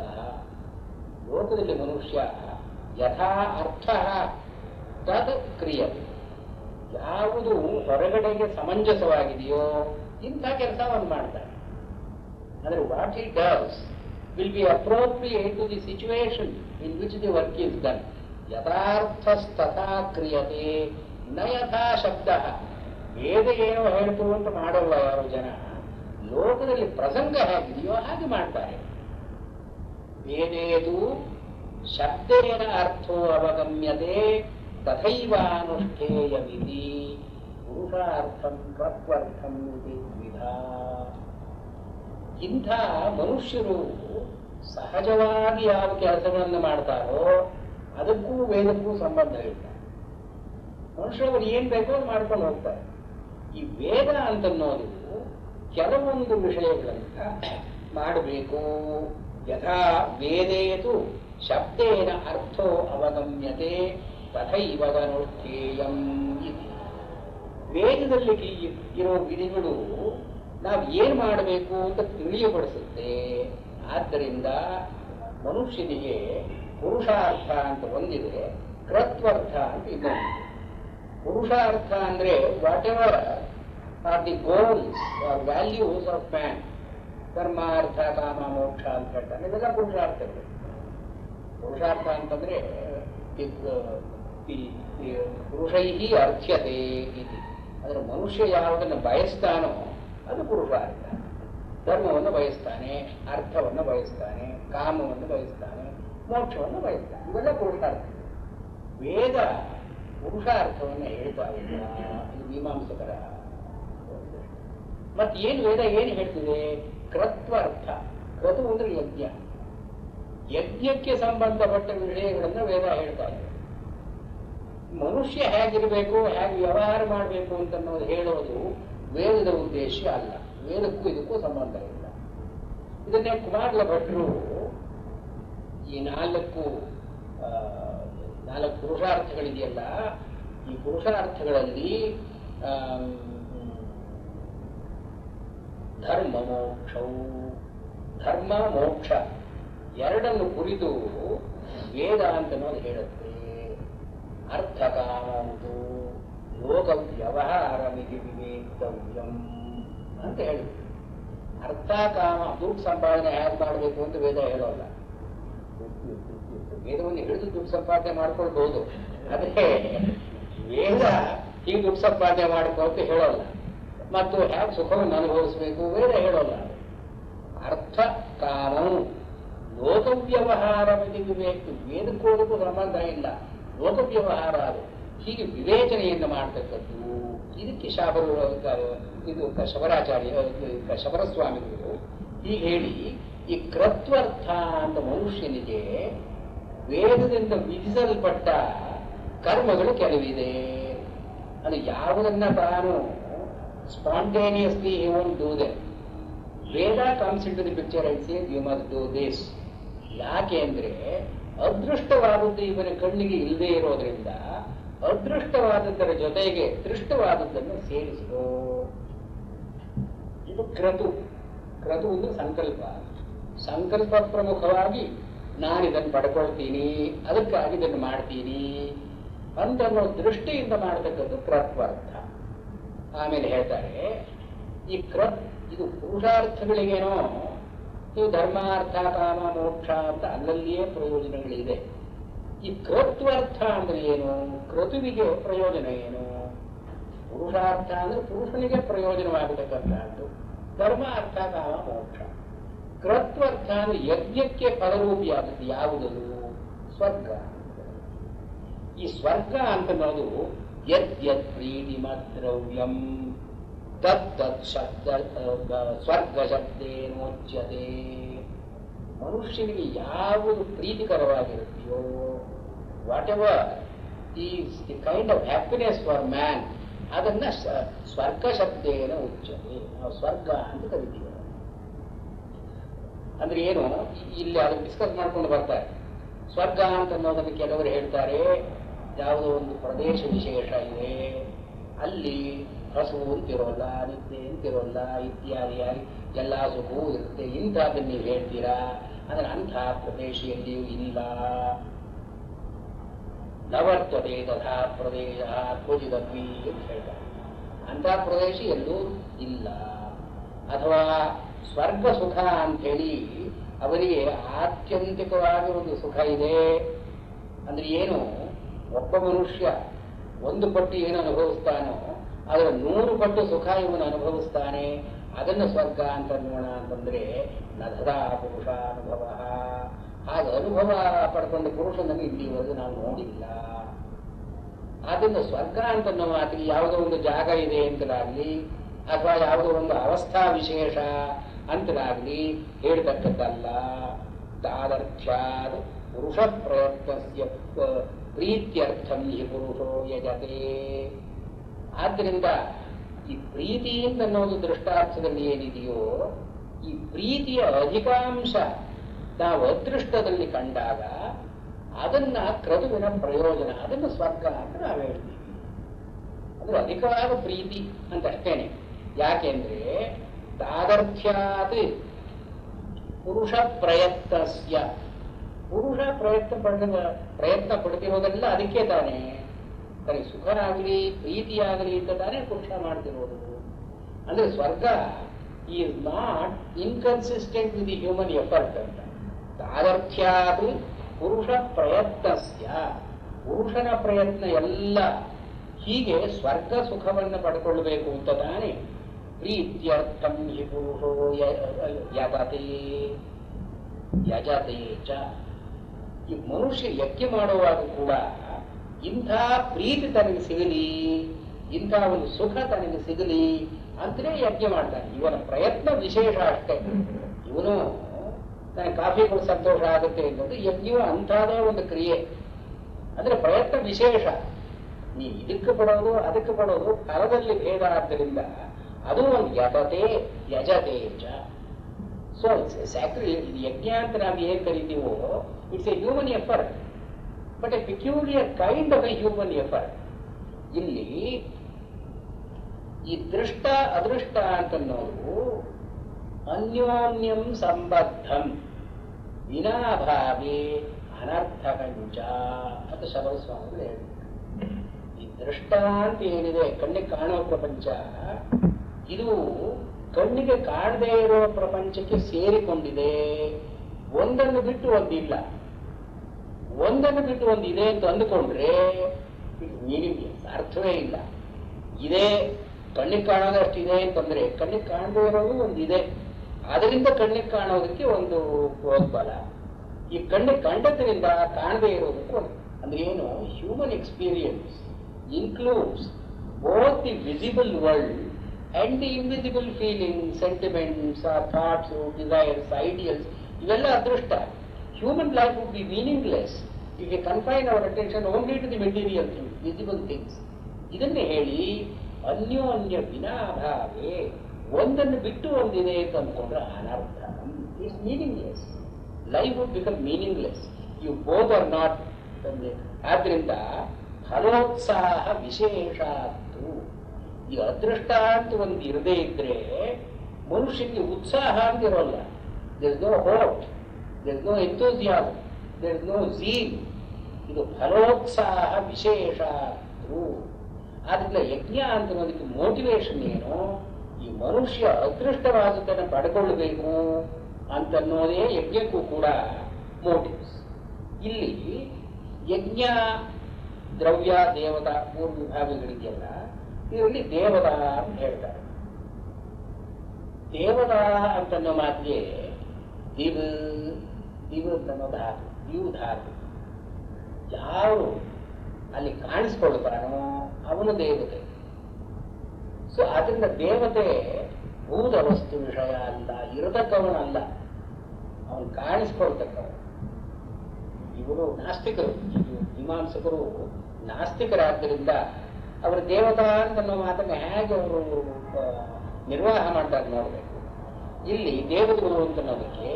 ಲೋಕದಲ್ಲಿ ಮನುಷ್ಯ ಯಥಾ ಅರ್ಥ ತದ್ ಕ್ರಿಯತೆ. ಯಾವುದು ಹೊರಗಡೆಗೆ ಸಮಂಜಸವಾಗಿದೆಯೋ ಇಂಥ ಕೆಲಸ ಅವನು ಮಾಡ್ತಾನೆ. ಅಂದ್ರೆ what he does will be appropriate to the situation in which the work is done. ಯಥಾರ್ಥಸ್ತಥಾ ಕ್ರಿಯತೆ ನ ಯಥಾ ಶಬ್ದ. ವೇದ ಏನೋ ಹೇಳ್ತು ಅಂತ ಮಾಡೋಲ್ಲ ಯಾರು ಜನ. ಲೋಕದಲ್ಲಿ ಪ್ರಸಂಗ ಹೇಗಿದೆಯೋ ಹಾಗೆ ಮಾಡ್ತಾರೆ. ವೇದೇದು ಶಬ್ದೇನ ಅರ್ಥೋ ಅವಗಮ್ಯತೆ ತಥೈವಾನುಷ್ಠೇಯವಿಧಿ ಪುರುಷಾರ್ಥಂ ತತ್ವರ್ಥಂ ಇತಿ ದ್ವಿಧಾ. ಇಂಥ ಮನುಷ್ಯರು ಸಹಜವಾಗಿ ಯಾವ ಕೆಲಸಗಳನ್ನು ಮಾಡ್ತಾರೋ ಅದಕ್ಕೂ ವೇದಕ್ಕೂ ಸಂಬಂಧ ಇಲ್ಲ. ಮನುಷ್ಯರು ಏನ್ ಬೇಕೋ ಅದು ಮಾಡ್ಕೊಂಡು ಹೋಗ್ತಾರೆ. ಈ ವೇದ ಅಂತನ್ನೋದು ಕೆಲವೊಂದು ವಿಷಯಗಳನ್ನ ಮಾಡಬೇಕು. ಯಥಾ ವೇದೇತು ಶಬ್ದೇನ ಅರ್ಥೋ ಅವಗಮ್ಯತೆ ತಥೈವದನುಷ್ಠೇಯಂ ಇತಿ. ವೇದದಲ್ಲಿ ಇರೋ ವಿಧಿಗಳು ನಾವು ಏನ್ ಮಾಡಬೇಕು ಅಂತ ತಿಳಿಯಪಡಿಸುತ್ತೆ. ಆದ್ದರಿಂದ ಮನುಷ್ಯನಿಗೆ ಪುರುಷಾರ್ಥ ಅಂತ ಒಂದಿದೆ, ಕೃತ್ವರ್ಥ ಅಂತ ಇನ್ನೊಂದಿದೆ. ಪುರುಷಾರ್ಥ ಅಂದ್ರೆ whatever are the goals or values of man. ಧರ್ಮ ಅರ್ಥ ಕಾಮ ಮೋಕ್ಷ ಅಂತ ಹೇಳ್ತಾನೆ. ಇವೆಲ್ಲ ಪುರುಷಾರ್ಥಗಳು. ಪುರುಷಾರ್ಥ ಅಂತಂದ್ರೆ ಪುರುಷೈ ಅರ್ಥ್ಯತೆ ಇತಿ. ಅದರ ಮನುಷ್ಯ ಯಾವುದನ್ನು ಬಯಸ್ತಾನೋ ಅದು ಪುರುಷಾರ್ಥ. ಧರ್ಮವನ್ನು ಬಯಸ್ತಾನೆ, ಅರ್ಥವನ್ನು ಬಯಸ್ತಾನೆ, ಕಾಮವನ್ನು ಬಯಸ್ತಾನೆ, ಮೋಕ್ಷವನ್ನು ಬಯಸ್ತಾನೆ. ಇವೆಲ್ಲ ಪುರುಷಾರ್ಥ. ವೇದ ಪುರುಷಾರ್ಥವನ್ನು ಹೇಳ್ತಾ ಇಲ್ಲ. ಇದು ಮೀಮಾಂಸಕರ. ಮತ್ತೆ ಏನು ವೇದ ಏನು ಹೇಳ್ತಿದೆ? ಕ್ರತ್ವರ್ಥ. ಕ್ರತು ಅಂದ್ರೆ ಯಜ್ಞ. ಯಜ್ಞಕ್ಕೆ ಸಂಬಂಧಪಟ್ಟ ವಿಷಯಗಳನ್ನು ವೇದ ಹೇಳ್ತಾ ಇದೆ. ಮನುಷ್ಯ ಹೇಗಿರಬೇಕು, ಹೇಗೆ ವ್ಯವಹಾರ ಮಾಡಬೇಕು ಅಂತ ಹೇಳೋದು ವೇದದ ಉದ್ದೇಶ ಅಲ್ಲ. ವೇದಕ್ಕೂ ಇದಕ್ಕೂ ಸಂಬಂಧ ಇಲ್ಲ. ಇದನ್ನೇ ಕುಮಾರಲ ಭಟ್ರು ಈ ನಾಲ್ಕು ಪುರುಷಾರ್ಥಗಳಿದೆಯಲ್ಲ, ಈ ಪುರುಷಾರ್ಥಗಳಲ್ಲಿ ಧರ್ಮ ಮೋಕ್ಷವು, ಧರ್ಮ ಮೋಕ್ಷ ಎರಡನ್ನು ಕುರಿತು ವೇದ ಅಂತ ಹೇಳುತ್ತೆ. ಅರ್ಥಕಾಮವುದು ಲೋಕ ವ್ಯವಹಾರ ಮಿತಿ ವಿವೇಕ್ತವ್ಯಂ ಅಂತ ಹೇಳಿದ್ರು. ಅರ್ಥ ಕಾಮ ದುಡ್ಡು ಸಂಪಾದನೆ ಹೇಗೆ ಮಾಡಬೇಕು ಅಂತ ವೇದ ಹೇಳೋಲ್ಲ. ವೇದವನ್ನು ಹಿಡಿದು ದುಡ್ಡು ಸಂಪಾದನೆ ಮಾಡ್ಕೊಳ್ಬಹುದು, ಆದ್ರೆ ವೇದ ಹೀಗೆ ದುಡ್ಡು ಸಂಪಾದನೆ ಮಾಡ್ಕೋ ಅಂತ ಹೇಳೋಲ್ಲ. ಮತ್ತು ಹೇಗೆ ಸುಖವನ್ನು ಅನುಭವಿಸಬೇಕು ವೇದ ಹೇಳೋಲ್ಲ. ಅರ್ಥ ಕಾಮವು ಲೋಕ ವ್ಯವಹಾರ ವಿವೇಕ. ವೇದಕ್ಕೋದಕ್ಕೂ ಸಂಬಂಧ ಇಲ್ಲ, ಲೋಕ ವ್ಯವಹಾರ ಅದು. ಹೀಗೆ ವಿವೇಚನೆಯನ್ನು ಮಾಡ್ತಕ್ಕದ್ದು. ಇದಕ್ಕೆ ಇದು ಶಬರಾಚಾರ್ಯ ಶಬರಸ್ವಾಮಿಗಳು ಹೀಗೆ ಹೇಳಿ, ಈ ಕೃತ್ವರ್ಥ ಅಂತ ಮನುಷ್ಯನಿಗೆ ವೇದದಿಂದ ವಿಧಿಸಲ್ಪಟ್ಟ ಕರ್ಮಗಳು ಕೆಲವಿದೆ. ಅದು ಯಾವುದನ್ನ ತಾನು spontaneously he won't do that. Veda comes into the picture and says you must do this. ಯಾಕೆ ಅಂದ್ರೆ ಅದೃಷ್ಟವಾದದ್ದು ಇವನ ಕಣ್ಣಿಗೆ ಇಲ್ಲದೆ ಇರೋದ್ರಿಂದ ಅದೃಷ್ಟವಾದದ್ದರ ಜೊತೆಗೆ ದೃಷ್ಟವಾದದ್ದನ್ನು ಸೇರಿಸಿದೋ. ಇದು ಕ್ರತು. ಕ್ರತು ಅಂದ್ರೆ ಸಂಕಲ್ಪ. ಸಂಕಲ್ಪ ಪ್ರಮುಖವಾಗಿ ನಾನಿದನ್ನು ಪಡ್ಕೊಳ್ತೀನಿ, ಅದಕ್ಕಾಗಿ ಇದನ್ನು ಮಾಡ್ತೀನಿ ಅಂತ ದೃಷ್ಟಿಯಿಂದ ಮಾಡತಕ್ಕದ್ದು ಕ್ರತ್ವರ್ಥ. ಆಮೇಲೆ ಹೇಳ್ತಾರೆ ಈ ಇದು ಪುರುಷಾರ್ಥಗಳಿಗೇನೋ ಇದು ಧರ್ಮ ಅರ್ಥ ಕಾಮ ಮೋಕ್ಷ ಅಂತ ಅಲ್ಲಲ್ಲಿಯೇ ಪ್ರಯೋಜನಗಳಿದೆ. ಈ ಕೃತ್ವರ್ಥ ಅಂದ್ರೆ ಏನು? ಕ್ರತುವಿಗೆ ಪ್ರಯೋಜನ ಏನು? ಪುರುಷಾರ್ಥ ಅಂದ್ರೆ ಪುರುಷನಿಗೆ ಪ್ರಯೋಜನವಾಗತಕ್ಕಂಥದ್ದು ಧರ್ಮ ಅರ್ಥ ಕಾಮ ಮೋಕ್ಷ. ಕೃತ್ವರ್ಥ ಅಂದ್ರೆ ಯಜ್ಞಕ್ಕೆ ಫಲರೂಪಿಯಾದದ್ದು ಯಾವುದದು? ಸ್ವರ್ಗ. ಈ ಸ್ವರ್ಗ ಅಂತನ್ನೋದು ಯದ್ಯದ್ ಪ್ರೀತಿಮದ್ರವ್ಯಂ ತತ್ತತ್ ಶಬ್ದ ಸ್ವರ್ಗ ಶಬ್ದೇನೋಚ್ಯತೆ. ಮನುಷ್ಯನಿಗೆ ಯಾವುದು ಪ್ರೀತಿಕರವಾಗಿರುತ್ತೆಯೋ, whatever is the kind of happiness for man, ಅದನ್ನ ಸ್ವರ್ಗ ಶಬ್ದೇನ ಉಚ್ಯತೆ. ನಾವು ಸ್ವರ್ಗ ಅಂತ ಕರಿತೀವಿ. ಅಂದ್ರೆ ಏನು? ಇಲ್ಲಿ ಅದನ್ನು ಡಿಸ್ಕಸ್ ಮಾಡ್ಕೊಂಡು ಬರ್ತಾರೆ. ಸ್ವರ್ಗ ಅಂತ ಅನ್ನೋದನ್ನು ಕೆಲವರು ಹೇಳ್ತಾರೆ ಯಾವುದೋ ಒಂದು ಪ್ರದೇಶ ವಿಶೇಷ ಇದೆ, ಅಲ್ಲಿ ಹಸು ಅಂತಿರೋಲ್ಲ, ನಿದ್ದೆ ಅಂತಿರೋಲ್ಲ, ಇತ್ಯಾದಿ ಎಲ್ಲ ಸುಖವೂ ಇರುತ್ತೆ. ಇಂಥದ್ದನ್ನು ನೀವು ಹೇಳ್ತೀರಾ ಅಂದ್ರೆ ಅಂಥ ಪ್ರದೇಶದಲ್ಲಿಯೂ ಇಲ್ಲ. ನವರ್ತತೆ ತಥಾ ಪ್ರದೇಶ ಕ್ವಚಿದಪಿ ಅಂತ ಹೇಳ್ತಾರೆ. ಅಂಥ ಪ್ರದೇಶ ಎಲ್ಲೂ ಇಲ್ಲ. ಅಥವಾ ಸ್ವರ್ಗ ಸುಖ ಅಂಥೇಳಿ ಅವರಿಗೆ ಆತ್ಯಂತಿಕವಾಗಿ ಒಂದು ಸುಖ ಇದೆ. ಅಂದ್ರೆ ಏನು? ಒಬ್ಬ ಮನುಷ್ಯ ಒಂದು ಪಟ್ಟು ಏನು ಅನುಭವಿಸ್ತಾನೋ ಅದರ 100 ಪಟ್ಟು ಸುಖ ಇವನು ಅನುಭವಿಸ್ತಾನೆ. ಅದನ್ನು ಸ್ವರ್ಗ ಅಂತ ನೋಣ ಅಂತಂದ್ರೆ ನಧದಾ ಪುರುಷ ಅನುಭವ. ಹಾಗೆ ಅನುಭವ ಪಡ್ಕೊಂಡ ಪುರುಷನನ್ನು ಇಲ್ಲಿವರೆಗೂ ನಾವು ನೋಡಿಲ್ಲ. ಆದ್ದರಿಂದ ಸ್ವರ್ಗ ಅಂತ ಮಾತಿಗೆ ಯಾವುದೋ ಒಂದು ಜಾಗ ಇದೆ ಅಂತಲಾಗ್ಲಿ ಅಥವಾ ಯಾವುದೋ ಒಂದು ಅವಸ್ಥಾ ವಿಶೇಷ ಅಂತಲಾಗ್ಲಿ ಹೇಳ್ತಕ್ಕದ್ದಲ್ಲ. ತಾದರ್ಥ್ಯಾದ ಪುರುಷ ಪ್ರಯತ್ನಸ್ಯ ಪ್ರೀತ್ಯರ್ಥಂ ಹಿ ಪುರುಷೋ ಯಜತೆ. ಆದ್ದರಿಂದ ಈ ಪ್ರೀತಿಯಿಂದ ಅನ್ನೋದು ದೃಷ್ಟಾರ್ಥದಲ್ಲಿ ಏನಿದೆಯೋ, ಈ ಪ್ರೀತಿಯ ಅಧಿಕಾಂಶ ನಾವು ಅದೃಷ್ಟದಲ್ಲಿ ಕಂಡಾಗ ಅದನ್ನ ಕ್ರತುವಿನ ಪ್ರಯೋಜನ, ಅದನ್ನು ಸ್ವರ್ಗ ಅಂತ ನಾವು ಹೇಳ್ತೀವಿ. ಅದು ಅಧಿಕವಾದ ಪ್ರೀತಿ ಅಂತ ಅಷ್ಟೇನೆ. ಯಾಕೆಂದ್ರೆ ತಾದರ್ಥ್ಯಾತ್ ಪುರುಷ ಪ್ರಯತ್ನಸ್ಯ, ಪುರುಷ ಪ್ರಯತ್ನ ಪಡ್ತಿರೋದೆಲ್ಲ ಅದಕ್ಕೆ ತಾನೇ. ತನಗೆ ಸುಖನಾಗಲಿ ಪ್ರೀತಿಯಾಗಲಿ ಅಂತ ತಾನೇ ಪುರುಷ ಮಾಡ್ತಿರೋದು. ಅಂದ್ರೆ ಸ್ವರ್ಗ is not inconsistent with the human effort ಅಂತ. ತಾದರ್ಥ್ಯಾತ್ ಪುರುಷ ಪ್ರಯತ್ನಸ್ಯ, ಪುರುಷನ ಪ್ರಯತ್ನ ಎಲ್ಲ ಹೀಗೆ ಸ್ವರ್ಗ ಸುಖವನ್ನು ಪಡ್ಕೊಳ್ಬೇಕು ಅಂತ ತಾನೆ. ಪ್ರೀತ್ಯರ್ಥಂ ಹಿ ಪುರುಷೋ ಯಜತೆ ಯಜತೆ ಚ. ಈ ಮನುಷ್ಯ ಯಜ್ಞ ಮಾಡುವಾಗ ಕೂಡ ಇಂಥ ಪ್ರೀತಿ ತನಗೆ ಸಿಗಲಿ, ಇಂಥ ಒಂದು ಸುಖ ತನಗೆ ಸಿಗಲಿ ಅಂತಲೇ ಯಜ್ಞ ಮಾಡ್ತಾನೆ. ಇವನ ಪ್ರಯತ್ನ ವಿಶೇಷ ಅಷ್ಟೇ. ಇವನು ನನಗೆ ಕಾಫಿ ಕೂಡ ಸಂತೋಷ ಆಗುತ್ತೆ ಅನ್ನೋದು ಯಜ್ಞವು ಅಂಥದೇ ಒಂದು ಕ್ರಿಯೆ. ಅಂದ್ರೆ ಪ್ರಯತ್ನ ವಿಶೇಷ. ನೀವು ಇದಕ್ಕೆ ಪಡೋದು ಅದಕ್ಕೆ ಪಡೋದು ಫಲದಲ್ಲಿ ಭೇದ ಆದ್ದರಿಂದ ಅದು ಒಂದು ಯಜತೆ ಯಜತೆ ಚ. ಸೊ ಸ್ಯಾಕ್ರಿ ಯಜ್ಞ ಅಂತ ನಾವು ಏನ್ ಕರಿತೀವೋ it's a human effort, but a peculiar kind of a human effort. ಇಲ್ಲಿ ಈ ದೃಷ್ಟ ಅದೃಷ್ಟ ಅಂತನ್ನೋದು ಅನ್ಯೋನ್ಯಂ ಸಂಬದ್ಧಂ ವಿನಾಭಾವೇ ಅನರ್ಥಕಂಚ ಅಂತ ಶಬರಸ್ವಾಮಿಗಳು ಹೇಳಿದ್ರು. ಈ ದೃಷ್ಟ ಅಂತ ಏನಿದೆ ಕಣ್ಣಿಗೆ ಕಾಣುವ ಪ್ರಪಂಚ, ಇದು ಕಣ್ಣಿಗೆ ಕಾಣದೇ ಇರೋ ಪ್ರಪಂಚಕ್ಕೆ ಸೇರಿಕೊಂಡಿದೆ. ಒಂದನ್ನು ಬಿಟ್ಟು ಒಂದಿಲ್ಲ, ಒಂದನ್ನು ಬಿಟ್ಟು ಒಂದಿದೆ ಅಂತ ಅಂದುಕೊಂಡ್ರೆ ಮೀನಿಂಗ್ ಅರ್ಥವೇ ಇಲ್ಲ. ಇದೇ ಕಣ್ಣಿಗೆ ಕಾಣೋದಷ್ಟಿದೆ ಅಂತಂದ್ರೆ ಕಣ್ಣಿಗೆ ಕಾಣದೇ ಇರೋದು ಒಂದಿದೆ, ಅದರಿಂದ ಕಣ್ಣಿಗೆ ಕಾಣೋದಕ್ಕೆ ಒಂದು ಪ್ರೋದ್ಬಲ. ಈ ಕಣ್ಣಿಗೆ ಕಂಡದ್ರಿಂದ ಕಾಣದೇ ಇರೋದಕ್ಕೆ ಒಂದು ಅಂದ್ರೆ ಏನು, human experience includes both the visible world and the invisible feelings, sentiments, thoughts, desires, ideals. ಇವೆಲ್ಲ ಅದೃಷ್ಟ. Human life would be meaningless if you confine our attention only to the material things, visible things. ಇದನ್ನೇ ಹೇಳಿ ಅನ್ಯೋನ್ಯ ವಿನಾಭಾವೇ, ಒಂದನ್ನು ಬಿಟ್ಟು ಒಂದಿದೆ ಅಂತ ಅಂದ್ಕೊಂಡ್ರೆ ಅನರ್ಥ. It's meaningless. Life would become meaningless. You both are not. ಆದ್ರಿಂದ ಫಲೋತ್ಸಾಹ ವಿಶೇಷಾತ್ತು. ಈ ಅದೃಷ್ಟ ಅಂತ ಒಂದು ಇರದೇ ಇದ್ರೆ ಮನುಷ್ಯನಿಗೆ ಉತ್ಸಾಹ ಅಂತ ಇರೋಲ್ಲ. There is no hope, there is no enthusiasm, there is no zeal. ಇದು ಫಲೋತ್ಸಾಹ ವಿಶೇಷಾತ್ತು. ಆದ್ರಿಂದ ಯಜ್ಞ ಅಂತನ್ನೋದಕ್ಕೆ ಮೋಟಿವೇಶನ್ ಏನು, ಈ ಮನುಷ್ಯ ಅದೃಷ್ಟವಾದದ್ದನ್ನು ಪಡ್ಕೊಳ್ಬೇಕು ಅಂತನ್ನೋದೇ ಯಜ್ಞಕ್ಕೂ ಕೂಡ ಮೋಟಿವ್ಸ್. ಇಲ್ಲಿ ಯಜ್ಞ ದ್ರವ್ಯ ದೇವತಾ ಮೂರು ವಿಭಾಗಗಳಿದೆಯಲ್ಲ, ಇದರಲ್ಲಿ ದೇವತಾ ಅಂತ ಹೇಳ್ತಾರೆ. ದೇವತಾ ಅಂತನ್ನೋ ಮಾತಿಗೆ ದಿವ್ ದಿವ್ ಅಂತನ್ನೋ ಧಾತು, ದಿವ್ ಧಾತು. ಯಾರು ಅಲ್ಲಿ ಕಾಣಿಸ್ಕೊಳ್ತಾನೋ ಅವನು ದೇವತೆ. ಸೊ ಅದರಿಂದ ದೇವತೆ ಭೂತ ವಸ್ತು ವಿಷಯ ಅಲ್ಲ, ಇರತಕ್ಕವನಲ್ಲ, ಅವನು ಕಾಣಿಸ್ಕೊಳ್ತಕ್ಕವನು. ಇವರು ನಾಸ್ತಿಕರು, ಮೀಮಾಂಸಕರು ನಾಸ್ತಿಕರಾದ್ದರಿಂದ ಅವರು ದೇವತಾ ಅಂತನ್ನೋ ಮಾತನ್ನು ಹೇಗೆ ಅವರು ನಿರ್ವಾಹ ಮಾಡ್ತಾರೆ ನೋಡಬೇಕು. ಇಲ್ಲಿ ದೇವತೆಗಳು ಅಂತನ್ನೋದಕ್ಕೆ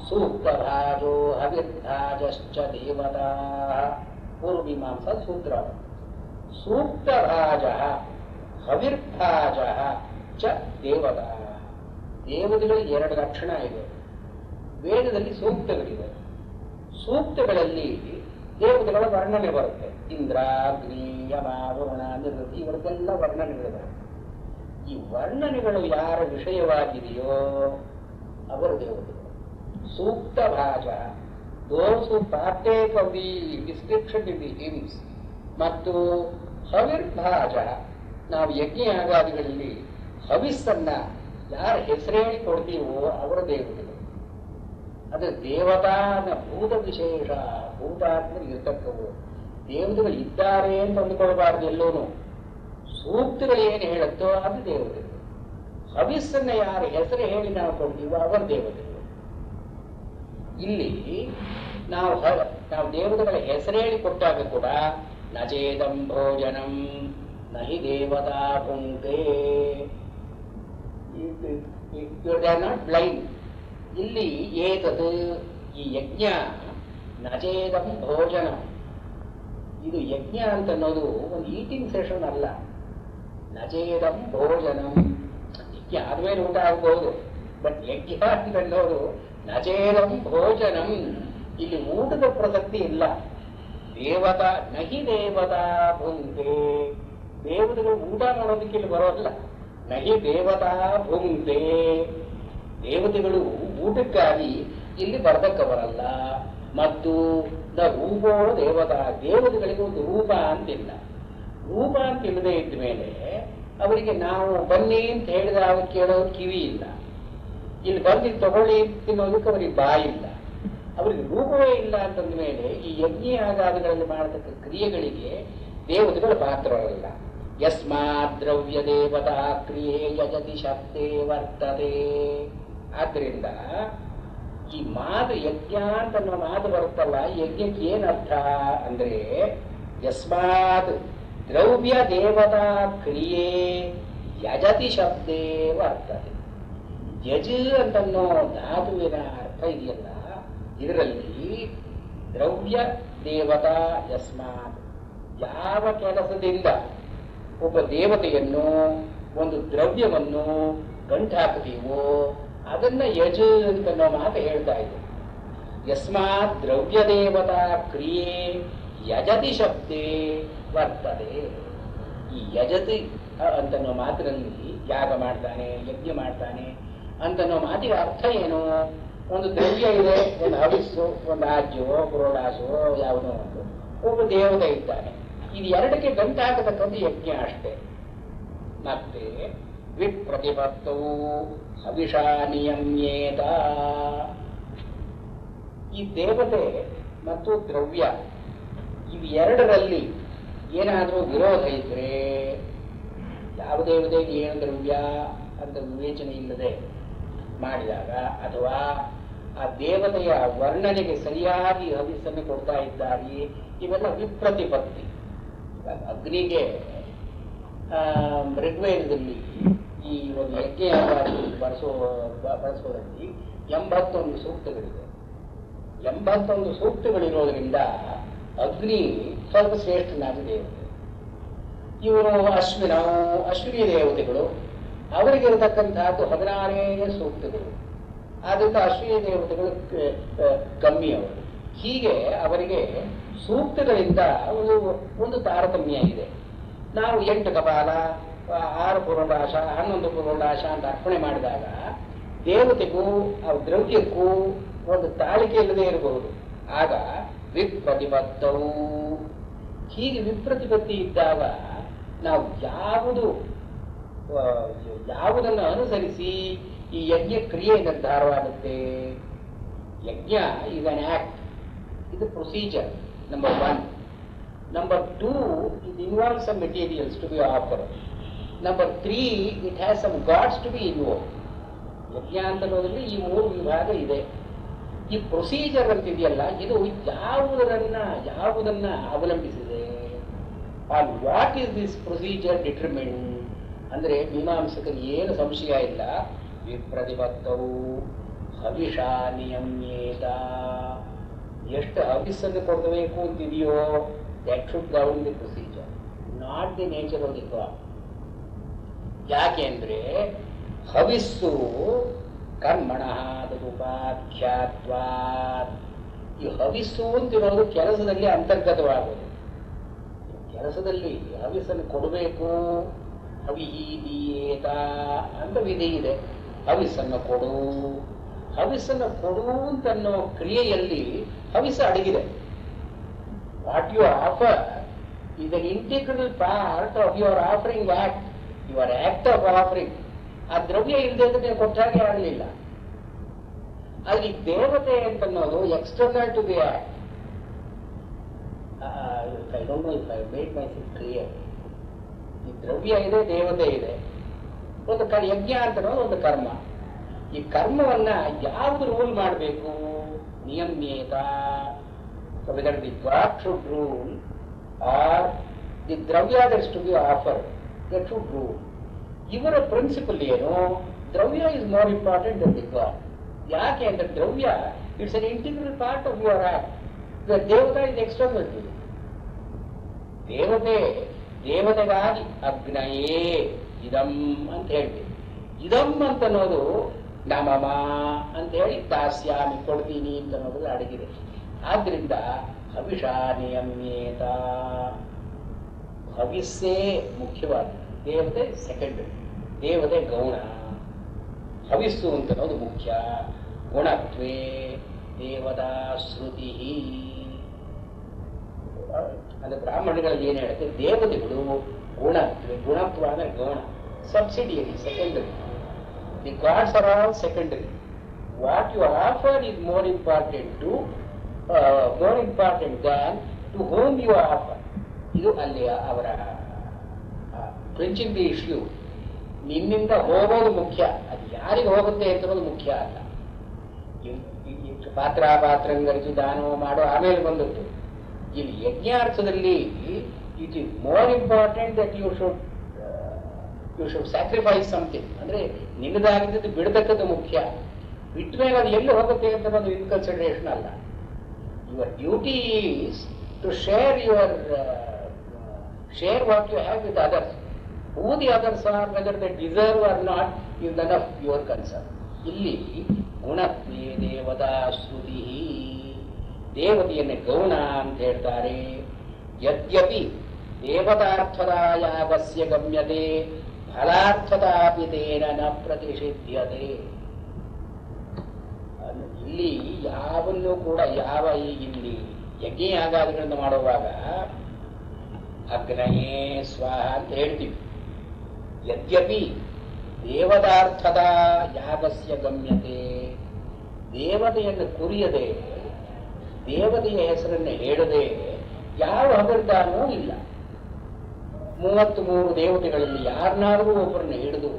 ಸೂಕ್ತ ಭಾಜೋ ಹವಿರ್ಭಾಜಶ್ಚ ದೇವತಾ ಪೂರ್ವಮೀಮಾಂಸಾ ಸೂತ್ರ. ಸೂಕ್ತ ಭಾಜ ಹವಿರ್ಭಾಜ ಚ ದೇವತಾ. ದೇವತೆಗಳು ಎರಡು ಲಕ್ಷಣ ಇದೆ. ವೇದದಲ್ಲಿ ಸೂಕ್ತಗಳಿವೆ. ಸೂಕ್ತಗಳಲ್ಲಿ ದೇವತೆಗಳ ವರ್ಣನೆ ಬರುತ್ತೆ. ಇಂದ್ರ, ಅಗ್ನಿ, ಯಮ, ವರುಣ, ನಿವೃತ್ತಿ ಇವರಿಗೆಲ್ಲ ವರ್ಣನೆಗಳು ಬರುತ್ತೆ. ಈ ವರ್ಣನೆಗಳು ಯಾರ ವಿಷಯವಾಗಿದೆಯೋ ಅವರು ದೇವತೆಗಳು. ಸೂಕ್ತ ಭಾಜ those who partake of the description in the hymns. ಮತ್ತು ಹವಿರ್ಭಾಜ, ನಾವು ಯಜ್ಞ ಯಾಗಾದಿಗಳಲ್ಲಿ ಹವಿಸ್ಸನ್ನ ಯಾರ ಹೆಸರೇಳಿ ಕೊಡ್ತೀವೋ ಅವರ ದೇವತೆಗಳು. ಅದು ದೇವತಾನ ಭೂತ ವಿಶೇಷ. ಭೂತ ಅಂದ್ರೆ ಇರ್ತಕ್ಕವು ದೇವತೆಗಳು ಇದ್ದಾರೆ ಅಂತ ಅಂದುಕೊಳ್ಬಾರ್ದು ಎಲ್ಲೋನು. ಸೂಕ್ತಗಳು ಏನು ಹೇಳುತ್ತೋ ಅದು ದೇವತೆಗಳು. ಹವಿಸ್ಸನ್ನ ಯಾರ ಹೆಸರು ಹೇಳಿ ನಾವು ಕೊಡ್ತೀವೋ ಅವರ ದೇವತೆಗಳು. ಇಲ್ಲಿ ನಾವು ದೇವತೆಗಳ ಹೆಸರು ಹೇಳಿ ಕೊಟ್ಟಾಗ ಕೂಡ ನಚೇದಂ ಭೋಜನಂ ನಹಿ ದೇವತಾ ಭುಂಕ್ತೆ. They are not blind. ಇಲ್ಲಿ ಏತತ್ ಈ ಯಜ್ಞ ನಚೇದಂ ಭೋಜನ, ಇದು ಯಜ್ಞ ಅಂತನ್ನೋದು ಒಂದು ಈಟಿಂಗ್ ಸೆಷನ್ ಅಲ್ಲ. ನಚೇದಂ ಭೋಜನಂ, ಯಜ್ಞ ಆದ್ಮೇಲೆ ಊಟ ಆಗ್ಬಹುದು, ಬಟ್ ಯಜ್ಞ ಅಂತನ್ನೋದು ನಚೇದಂ ಭೋಜನಂ. ಇಲ್ಲಿ ಊಟದ ಪ್ರಸಕ್ತಿ ಇಲ್ಲ. ದೇವತಾ ನಹಿ ದೇವತಾ ಭುಂಕ್ತೆ, ದೇವತೆಗಳು ಊಟ ಮಾಡೋದಕ್ಕೆ ಇಲ್ಲಿ ಬರೋಲ್ಲ. ನಹಿ ದೇವತಾ ಭುಂಕ್ತೆ, ದೇವತೆಗಳು ಊಟಕ್ಕಾಗಿ ಇಲ್ಲಿ ಬರತಕ್ಕವರಲ್ಲ. ಮತ್ತು ನ ರೂಪೋ ದೇವತಾ, ದೇವತೆಗಳಿಗೆ ಒಂದು ರೂಪ ಅಂತಿಲ್ಲ. ರೂಪ ಅಂತ ಇಲ್ಲದೆ ಇದ್ದ ಮೇಲೆ ಅವರಿಗೆ ನಾವು ಬನ್ನಿ ಅಂತ ಹೇಳಿದಾಗ ಕೇಳೋರು ಕಿವಿ ಇಲ್ಲ, ಇಲ್ಲಿ ಬಂದು ತಗೊಳ್ಳಿ ತಿನ್ನೋದಕ್ಕೆ ಅವರಿಗೆ ಬಾಯಿಲ್ಲ. ಅವರಿಗೆ ರೂಪವೇ ಇಲ್ಲ ಅಂತಂದ ಮೇಲೆ ಈ ಯಜ್ಞ ಯಾಗಾದಿಗಳಲ್ಲಿ ಮಾಡತಕ್ಕ ಕ್ರಿಯೆಗಳಿಗೆ ದೇವತೆಗಳು ಪಾತ್ರರಲ್ಲ. ಯಸ್ಮಾತ್ ದ್ರವ್ಯ ದೇವತಾ ಕ್ರಿಯೆ ಯಜತಿ ಶಕ್ತೇ ವರ್ತದೆ. ಆದ್ದರಿಂದ ಈ ಮಾತು ಯಜ್ಞ ಅಂತ ಮಾತು ಬರುತ್ತಲ್ಲ, ಯಜ್ಞಕ್ಕೆ ಏನರ್ಥ ಅಂದ್ರೆ ಯಸ್ಮಾತ್ ದ್ರವ್ಯ ದೇವತಾ ಕ್ರಿಯೆ ಯಜತಿ ಶಬ್ದೇ ವರ್ತದೆ. ಯಜ್ ಅಂತನ್ನೋ ಧಾತುವಿನ ಅರ್ಥ ಇದೆಯಲ್ಲ, ಇದರಲ್ಲಿ ದ್ರವ್ಯ ದೇವತಾ ಯಸ್ಮಾತ್, ಯಾವ ಕೆಲಸದಿಂದ ಒಬ್ಬ ದೇವತೆಯನ್ನು ಒಂದು ದ್ರವ್ಯವನ್ನು ಗಂಟಾಕ್ತೀವೋ ಅದನ್ನ ಯಜ್ ಅಂತನ್ನೋ ಮಾತು ಹೇಳ್ತಾ ಇದೆ. ಯಸ್ಮಾತ್ ದ್ರವ್ಯ ದೇವತಾ ಕ್ರಿಯೆ ಯಜತಿ ಶಬ್ದೇ ವರ್ತದೆ. ಈ ಯಜತಿ ಅಂತನ್ನೋ ಮಾತಿನಲ್ಲಿ ಯಾಗ ಮಾಡ್ತಾನೆ, ಯಜ್ಞ ಮಾಡ್ತಾನೆ ಅಂತನ್ನೋ ಮಾತಿಗೆ ಅರ್ಥ ಏನು? ಒಂದು ದ್ರವ್ಯ ಇದೆ, ಒಂದು ಹವಿಸ್ಸು, ಒಂದು ಆಜ್ಯವೋ ಪುರೋಡಾಸೋ ಯಾವುದೋ ಒಂದು, ಒಬ್ಬ ದೇವತೆ ಇದ್ದಾನೆ. ಇದು ಎರಡಕ್ಕೆ ಗಂಟು ಹಾಕತಕ್ಕಂಥ ಯಜ್ಞ ಅಷ್ಟೇ. ಮತ್ತೆ ವಿಪ್ರತಿಪತ್ತವು ಹವಿಷಾ ನಿಯಮ್ಯೇತ. ಈ ದೇವತೆ ಮತ್ತು ದ್ರವ್ಯ ಇವೆರಡರಲ್ಲಿ ಏನಾದರೂ ವಿರೋಧ ಇದ್ರೆ, ಯಾವ ದೇವತೆಗೆ ಏನು ದ್ರವ್ಯ ಅಂತ ವಿವೇಚನೆ ಇಲ್ಲದೆ ಮಾಡಿದಾಗ, ಅಥವಾ ಆ ದೇವತೆಯ ವರ್ಣನೆಗೆ ಸರಿಯಾಗಿ ಹವಿಸ್ಸನ್ನು ಕೊಡ್ತಾ ಇದ್ದಾರೆ, ಇವೆಲ್ಲ ವಿಪ್ರತಿಪತ್ತಿ. ಅಗ್ನಿಗೆ ಋಗ್ವೇದದಲ್ಲಿ ಈ ಒಂದು ಯಜ್ಞ ಬಳಸೋದ್ರಲ್ಲಿ 81 ಸೂಕ್ತಗಳಿದೆ. 81 ಸೂಕ್ತಗಳಿರೋದ್ರಿಂದ ಅಗ್ನಿ ಸ್ವಲ್ಪ ಶ್ರೇಷ್ಠನಾದ ದೇವತೆ. ಇವರು ಅಶ್ವಿನಿ ದೇವತೆಗಳು, ಅವರಿಗಿರತಕ್ಕಂತಹದ್ದು 16 ಸೂಕ್ತಗಳು. ಆದ್ರಿಂದ ಅಶ್ವಿನಿ ದೇವತೆಗಳು ಕಮ್ಮಿ ಅವರು. ಹೀಗೆ ಅವರಿಗೆ ಸೂಕ್ತಗಳಿಂದ ಒಂದು ತಾರತಮ್ಯ ಇದೆ. ನಾವು 8 ಕಪಾಲ, 6 ಪುರೋಡಾಶ, 11 ಪುರೋಡಾಶ ಅಂತ ಅರ್ಪಣೆ ಮಾಡಿದಾಗ ದೇವತೆಗೂ ಆ ದ್ರವ್ಯಕ್ಕೂ ಒಂದು ತಾಳಿಕೆ ಇಲ್ಲದೆ ಇರಬಹುದು. ಆಗ ವಿಪ್ರತಿಪತ್ತವು. ಹೀಗೆ ವಿಪ್ರತಿಪತ್ತಿ ಇದ್ದಾಗ ನಾವು ಯಾವುದನ್ನು ಅನುಸರಿಸಿ ಈ ಯಜ್ಞ ಕ್ರಿಯೆ ನಿರ್ಧಾರವಾಗುತ್ತೆ. ಯಜ್ಞ ಇಸ್ ಅನ್ ಆಕ್ಟ್, ಇದು procedure number 1. Number 2, it involves some materials to be offered. Number 3, it has some gods to be invoked. ಯಜ್ಞ ಅಂತ ಅನ್ನೋದ್ರಲ್ಲಿ ಈ 3 ವಿಭಾಗ ಇದೆ. ಈ ಪ್ರೊಸೀಜರ್ ಅಂತಿದೆಯಲ್ಲ, ಇದು ಯಾವುದನ್ನ ಅವಲಂಬಿಸಿದೆ? On what is this procedure determine ಅಂದ್ರೆ ಮೀಮಾಂಸಕರು ಏನು ಸಂಶಯ ಇಲ್ಲ. ವಿಪ್ರತಿಪತ್ತವು ಹವಿಷಾ ನಿಯಮ್ಯೇತ. ಎಷ್ಟು ಹವಿಸ್ಸನ್ನು ಕೊಡಬೇಕು ಅಂತಿದೆಯೋ that should govern the procedure, not the nature of the god. ಯಾಕೆಂದ್ರೆ ಹವಿಸ್ಸು ಕರ್ಮಣಃ ತದುಪಾಖ್ಯಾತ್ವಾತ್. ಈ ಹವಿಸ್ಸು ಅಂತಿರೋದು ಕೆಲಸದಲ್ಲಿ ಅಂತರ್ಗತವಾಗುವುದು. ಕೆಲಸದಲ್ಲಿ ಹವಿಸ್ಸನ್ನು ಕೊಡಬೇಕು, ಹವಿಹೀದೀಯೇತ ಅಂತ ವಿಧಿ ಇದೆ. ಹವಿಸ್ಸನ್ನು ಕೊಡು ಅಂತನ್ನೋ ಕ್ರಿಯೆಯಲ್ಲಿ ಹವಿಸ್ಸು ಅಡಗಿದೆ. What you offer is an integral part of your offering act, your act of offering. ಆ ದ್ರವ್ಯ ಇಲ್ಲದೆ ನೀವು ಕೊಟ್ಟಾಗೆ ಆಗಲಿಲ್ಲ. ಅಲ್ಲಿ ದೇವತೆ ಅಂತನ್ನೋದು external to the act. I don't know if I made myself clear. ಈ ದ್ರವ್ಯ ಇದೆ, ದೇವತೆ ಇದೆ. ಒಂದು ಯಜ್ಞ ಅಂತನ್ನೋದು ಒಂದು ಕರ್ಮ. ಈ ಕರ್ಮವನ್ನ ಯಾವುದು ರೂಲ್ ಮಾಡಬೇಕು? ನಿಯಮ್ಯೇತ. So whether the god should rule or the dravya that is to be offered, that should rule. ಇವರ ಪ್ರಿನ್ಸಿಪಲ್ ಏನು? ದ್ರವ್ಯ is more important Dhan the god. ಯಾಕೆ ಅಂದ್ರೆ ದ್ರವ್ಯ it's an integral part of your act. ದೇವತಾ is external to. ದೇವತೆಗಾಗಿ ಅಗ್ನಯೇ ಇದಂ ಅಂತ ಹೇಳ್ತೀವಿ. ಇದಂ ಅಂತ ಅನ್ನೋದು ನಮಮ ಅಂತ ಹೇಳಿ ದಾಸ್ಯಾಮಿ ಕೊಡ್ತೀನಿ ಅಂತ ಅನ್ನೋದು ಅಡಗಿದೆ. ಆದ್ರಿಂದ ಹವಿಷಾ ನಿಯಮ್ಯೇತ. ಹವಿಸ್ಸೇ ಮುಖ್ಯವಾದ, ದೇವತೆ ಸೆಕೆಂಡರಿ. ದೇವತೆ ಗೌಣ. ಹವಿಸ್ಸು ಅಂತ ಅನ್ನೋದು ಮುಖ್ಯ. ಗುಣತ್ವೇ ದೇವತಾ ಶ್ರುತಿ. ಅಂದ್ರೆ ಬ್ರಾಹ್ಮಣಗಳಲ್ಲಿ ಏನು ಹೇಳುತ್ತೆ, ದೇವತೆಗಳು ಗುಣತ್ವೇ, ಗುಣತ್ವ ಅಂದ್ರೆ ಗೌಣ, subsidiary, secondary. The gods are all secondary. What you offer is more important than to whom you offer. ಇದು ಅಲ್ಲಿ ಅವರ ಪ್ರಿನ್ಸಿಪಲ್ ಇಶ್ಯೂ. ನಿನ್ನಿಂದ ಹೋಗೋದು ಮುಖ್ಯ, ಅದು ಯಾರಿಗೆ ಹೋಗುತ್ತೆ ಅಂತನ್ನೋದು ಮುಖ್ಯ ಅಲ್ಲ. ಪಾತ್ರಂಗರಿಸಿ ದಾನ ಮಾಡೋ ಆಮೇಲೆ ಬಂದದ್ದು. ಇಲ್ಲಿ ಯಜ್ಞಾರ್ಥದಲ್ಲಿ it is more important that you should sacrifice something. ಅಂದ್ರೆ ನಿನ್ನದಾಗಿದ್ದು ಬಿಡತಕ್ಕದ್ದು ಮುಖ್ಯ. ಬಿಟ್ಟ ಮೇಲೆ ಅದು ಎಲ್ಲಿ ಹೋಗುತ್ತೆ ಅಂತ ಅನ್ನೋದು ಇನ್ಕನ್ಸಿಡರೇಷನ್ ಅಲ್ಲ. Your duty is to share what you have with others. Who the others are, whether they deserve or not, is none of your concern. ಇಲ್ಲಿ ಗುಣತ್ವೇ ದೇವತಾ ಶ್ರುತಿ. ದೇವತೆಯನ್ನು ಗೌಣ ಅಂತ ಹೇಳ್ತಾರೆ. ಯದ್ಯಪಿ ದೇವತಾರ್ಥದ ಯಾಗಸ್ಯ ಗಮ್ಯತೆ ಫಲಾರ್ಥತಾಪಿ ತೇನ ನ ಪ್ರತಿಷಿಧ್ಯತೆ. ಇಲ್ಲಿ ಯಾವನ್ನೂ ಕೂಡ ಇಲ್ಲಿ ಯಜ್ಞಯಾಗಾದಿಗಳನ್ನು ಮಾಡುವಾಗ ಅಗ್ನಯೇ ಸ್ವಾಹ ಅಂತ ಹೇಳ್ತೀವಿ. ಯದ್ಯಪಿ ದೇವತಾರ್ಥದ ಯಾಗಸ್ಯ ಗಮ್ಯತೆ, ದೇವತೆಯನ್ನು ಕುರಿಯದೆ, ದೇವತೆಯ ಹೆಸರನ್ನು ಹೇಳದೆ ಯಾವ ಹಗರ್ದಾನವೂ ಇಲ್ಲ. 33 ದೇವತೆಗಳಲ್ಲಿ ಯಾರನ್ನಾದರೂ ಒಬ್ಬರನ್ನು ಹಿಡಿದು